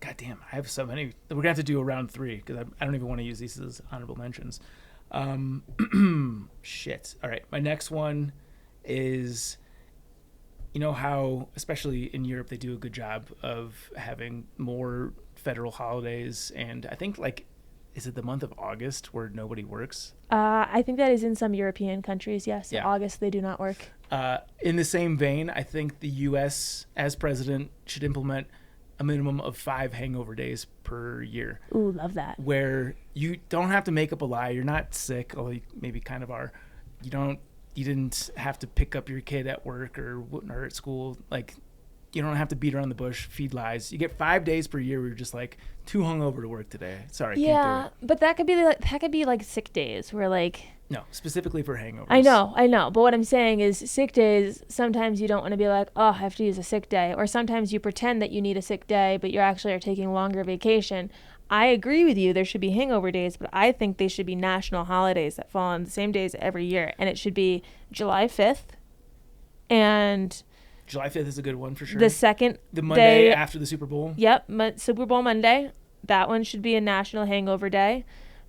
God damn, I have so many. We're going to have to do a round 3 because I don't even want to use these as honorable mentions. Shit. All right. My next one is, you know how, especially in Europe, they do a good job of having more federal holidays. And I think, like, is it the month of August where nobody works? I think that is in some European countries, yes. Yeah. August, they do not work. In the same vein, I think the U.S. as president should implement a minimum of 5 hangover days per year. Ooh, love that. Where you don't have to make up a lie. You're not sick, although you maybe kind of are. You didn't have to pick up your kid at work or at school. Like, you don't have to beat around the bush, feed lies. You get 5 days per year where you're just like too hungover to work today. Sorry, can't do Yeah, it. but that could be like sick days where like. No, specifically for hangovers. I know. But what I'm saying is sick days, sometimes you don't want to be like, oh, I have to use a sick day. Or sometimes you pretend that you need a sick day, but you actually are taking longer vacation. I agree with you. There should be hangover days, but I think they should be national holidays that fall on the same days every year. And it should be July 5th and July 5th is a good one for sure. the second The Monday day after the Super Bowl. Yep, Super Bowl Monday. That one should be a national hangover day.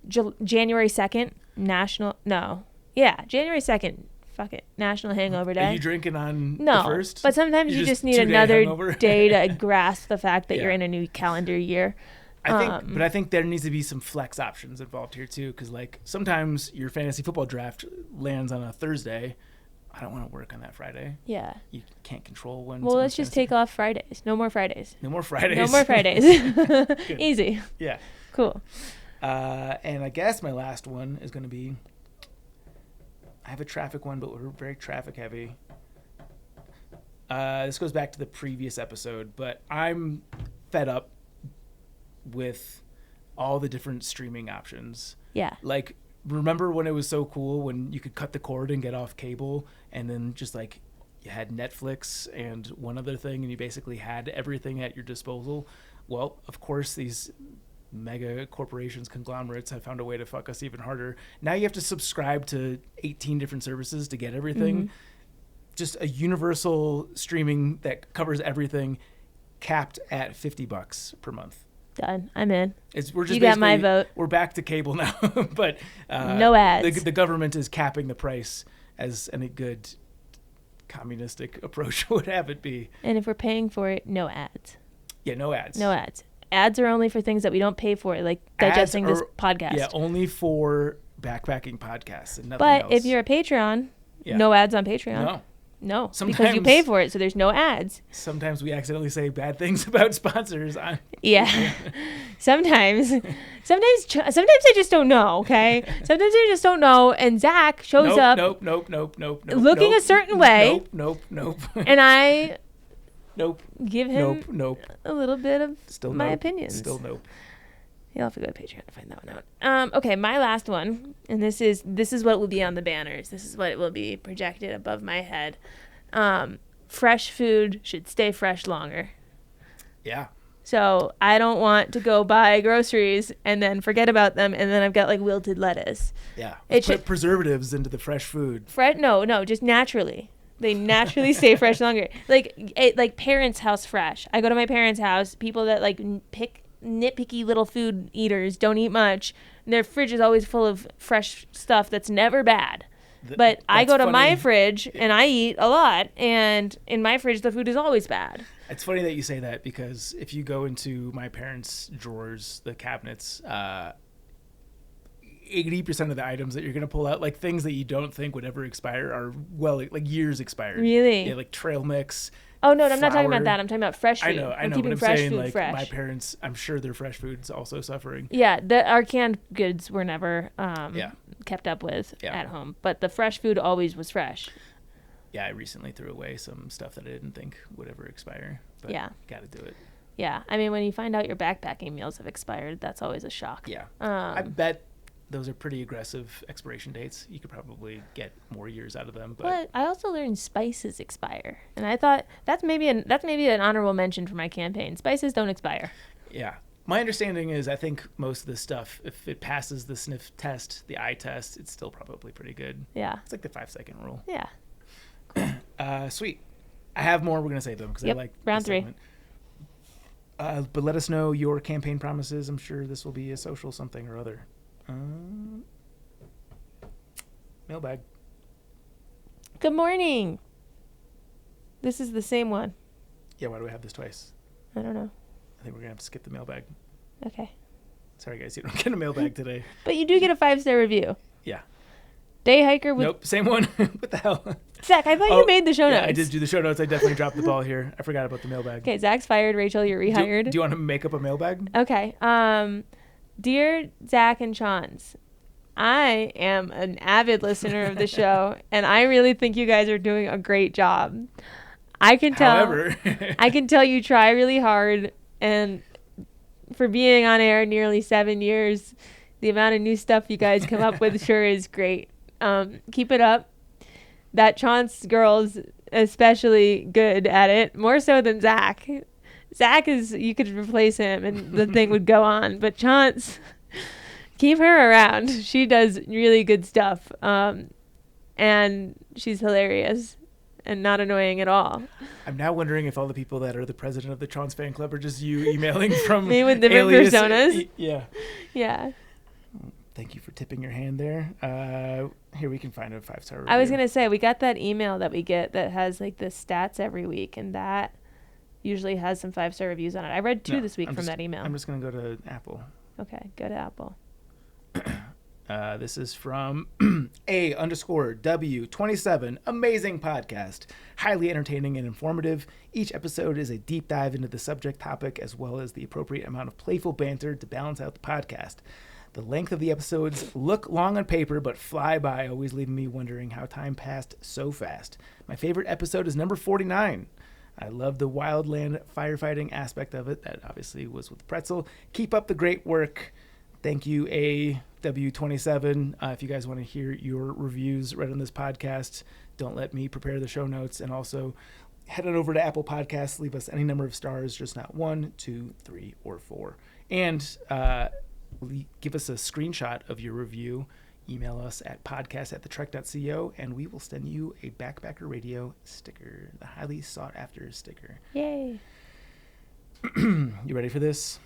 January 2nd, January 2nd. Fuck it. National hangover day. Are you drinking on No, the first? but sometimes you just need 2-day another hangover? day to grasp the fact that Yeah. you're in a new calendar year. I think there needs to be some flex options involved here too, because like sometimes your fantasy football draft lands on a Thursday. I don't want to work on that Friday. Yeah. You can't control when. Well, let's just take off Fridays. No more Fridays. No more Fridays. No more Fridays. Easy. Yeah. Cool. And I guess my last one is going to be. I have a traffic one, but we're very traffic heavy. This goes back to the previous episode, but I'm fed up with all the different streaming options. Yeah. Like, remember when it was so cool when you could cut the cord and get off cable, and then just like you had Netflix and one other thing, and you basically had everything at your disposal? Well, of course, these mega corporations, conglomerates have found a way to fuck us even harder. Now you have to subscribe to 18 different services to get everything. Mm-hmm. Just a universal streaming that covers everything, capped at $50 per month. Done. I'm in. We're just You got my basically- vote. We're back to cable now, but No ads. The government is capping the price, as any good communistic approach would have it be. And if we're paying for it, no ads. Yeah, no ads. No ads. Ads are only for things that we don't pay for, like Ads digesting this are- podcast. Yeah, only for backpacking podcasts and nothing But else. if you're a Patreon, Yeah. no ads on Patreon. No. No, because you Sometimes- pay for it, so there's no ads. Sometimes we accidentally say bad things about sponsors. Yeah. Sometimes I just don't know, okay? Sometimes I just don't know, and Zach shows up Nope. looking a certain way. Nope. and I Nope. give him Nope. a little bit of Still my nope. opinions. Still nope. You'll have to go to Patreon to find that one out. Okay, my last one, and this is what will be on the banners. This is what it will be projected above my head. Fresh food should stay fresh longer. Yeah. So I don't want to go buy groceries and then forget about them, and then I've got like wilted lettuce. Yeah. It Put should- preservatives into the fresh food. No, just naturally. They naturally stay fresh longer. Like parents' house fresh. I go to my parents' house. People that like nitpicky little food eaters don't eat much. Their fridge is always full of fresh stuff that's never bad. But I go to my fridge and I eat a lot, and in my fridge the food is always bad. It's funny that you say that, because if you go into my parents' drawers, the cabinets, 80% of the items that you're going to pull out, like things that you don't think would ever expire, are like years expired. Really? Yeah, like trail mix. Oh, no, I'm not talking flour. about that. I'm talking about fresh food. I know, We're but keeping I'm fresh saying food like fresh. my parents, I'm sure their fresh food's also suffering. Yeah, our canned goods were never kept up with at home, but the fresh food always was fresh. Yeah, I recently threw away some stuff that I didn't think would ever expire, but got to do it. Yeah, I mean, when you find out your backpacking meals have expired, that's always a shock. Yeah, I bet those are pretty aggressive expiration dates. You could probably get more years out of them. But I also learned spices expire, and I thought that's maybe an honorable mention for my campaign. Spices don't expire. Yeah. My understanding is I think most of this stuff, if it passes the sniff test, the eye test, it's still probably pretty good. Yeah. It's like the 5-second rule. Yeah. Sweet. I have more. We're going to save them because I like round 3. But let us know your campaign promises. I'm sure this will be a social something or other. Mailbag. Good morning. This is the same one. Yeah, why do we have this twice? I don't know. I think we're going to have to skip the mailbag. Okay. Sorry, guys. You don't get a mailbag today. But you do get a 5-star review. Yeah. Day hiker with... Nope, same one. What the hell? Zach, I thought you made the show notes. Yeah, I did do the show notes. I definitely dropped the ball here. I forgot about the mailbag. Okay, Zach's fired. Rachel, you're rehired. Do you want to make up a mailbag? Okay. Dear Zach and Chuance, I am an avid listener of the show, and I really think you guys are doing a great job. I can tell. However, I can tell you try really hard, and for being on air nearly 7 years, the amount of new stuff you guys come up with sure is great. Keep it up. That Chuance girl's especially good at it, more so than Zach. Zach you could replace him and the thing would go on. But Chuance, keep her around. She does really good stuff. And she's hilarious and not annoying at all. I'm now wondering if all the people that are the president of the Chuance fan club are just you emailing from me with different personas. Yeah. Yeah. Thank you for tipping your hand there. Here, we can find a 5-star review. I was going to say, we got that email that we get that has like the stats every week, and that usually has some 5-star reviews on it. I read 2 this week from that email. I'm just going to go to Apple. Okay, go to Apple. This is from A_W27. Amazing podcast. Highly entertaining and informative. Each episode is a deep dive into the subject topic as well as the appropriate amount of playful banter to balance out the podcast. The length of the episodes look long on paper, but fly by, always leaving me wondering how time passed so fast. My favorite episode is number 49. I love the wildland firefighting aspect of it. That obviously was with Pretzel. Keep up the great work. Thank you, AW27. If you guys want to hear your reviews read on this podcast, don't let me prepare the show notes. And also, head on over to Apple Podcasts. Leave us any number of stars, just not 1, 2, 3, or 4. And give us a screenshot of your review. Email us at podcast@thetrek.co, and we will send you a Backpacker Radio sticker, the highly sought-after sticker. Yay. You ready for this?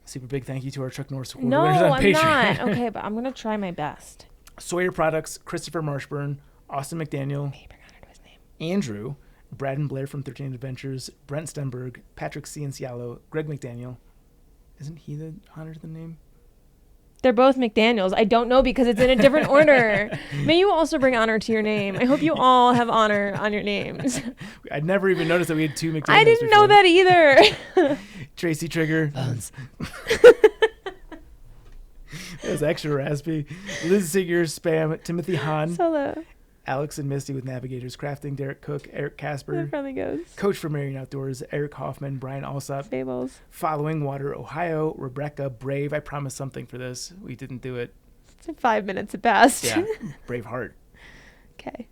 Super big thank you to our Chuck Norris Award No, winners on I'm Patreon. not. Okay, but I'm going to try my best. Sawyer Products, Christopher Marshburn, Austin McDaniel, Andrew, Brad and Blair from 13 Adventures, Brent Stenberg, Patrick Ciancialo, Greg McDaniel. Isn't he the honor to the name? They're both McDaniels. I don't know because it's in a different order. May you also bring honor to your name. I hope you all have honor on your names. I'd never even noticed that we had 2 McDaniels. I didn't know that either. Tracy Trigger. That was extra raspy. Liz Seeger, Spam, Timothy Hahn. Solo. Alex and Misty with Navigators Crafting, Derek Cook, Eric Casper, Friendly Ghost, Coach for Marion Outdoors, Eric Hoffman, Brian Alsop, Fables, Following Water, Ohio, Rebecca, Brave. I promised something for this. We didn't do it. It's 5 minutes at best. Yeah, Brave Heart. Okay.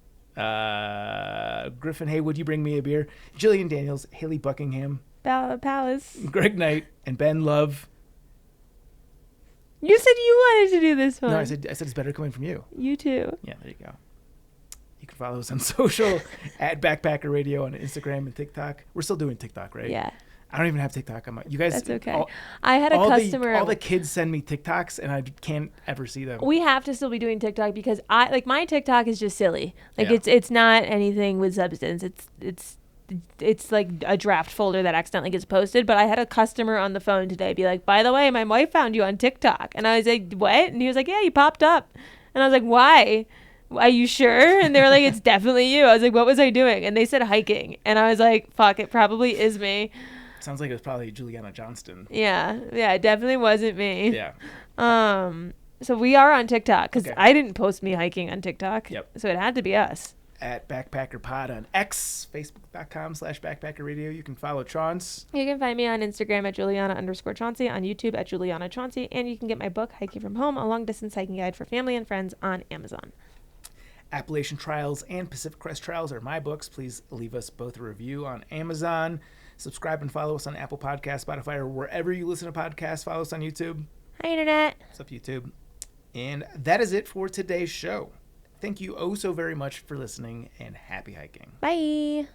Griffin, hey, would you bring me a beer? Jillian Daniels, Haley Buckingham, Palace, Greg Knight, and Ben Love. You said you wanted to do this one. No, I said it's better coming from you. You too. Yeah, there you go. You can follow us on social at Backpacker Radio on Instagram and TikTok. We're still doing TikTok, right? Yeah. I don't even have TikTok on my. You guys. That's okay. I had a customer. All the kids send me TikToks, and I can't ever see them. We have to still be doing TikTok because my TikTok is just silly. Like Yeah. it's not anything with substance. it's like a draft folder that accidentally gets posted. But I had a customer on the phone today be like, by the way, my wife found you on TikTok. And I was like, what? And he was like, yeah, you popped up. And I was like, why? Are you sure? And they were like, it's definitely you. I was like, what was I doing? And they said hiking. And I was like, fuck, it probably is me. Sounds like it was probably Juliana Johnston. Yeah, it definitely wasn't me. Yeah. So we are on TikTok because Okay. I didn't post me hiking on TikTok. Yep. So it had to be us. At Backpacker Pod on X, Facebook.com/Backpacker Radio. You can follow Chuance. You can find me on Instagram at Juliana_Chauncey, on YouTube at Juliana Chauncey, and you can get my book, Hiking from Home, a long-distance hiking guide for family and friends, on Amazon. Appalachian Trials and Pacific Crest Trials are my books. Please leave us both a review on Amazon. Subscribe and follow us on Apple Podcasts, Spotify, or wherever you listen to podcasts. Follow us on YouTube. Hi, Internet. What's up, YouTube? And that is it for today's show. Thank you oh so very much for listening, and happy hiking. Bye.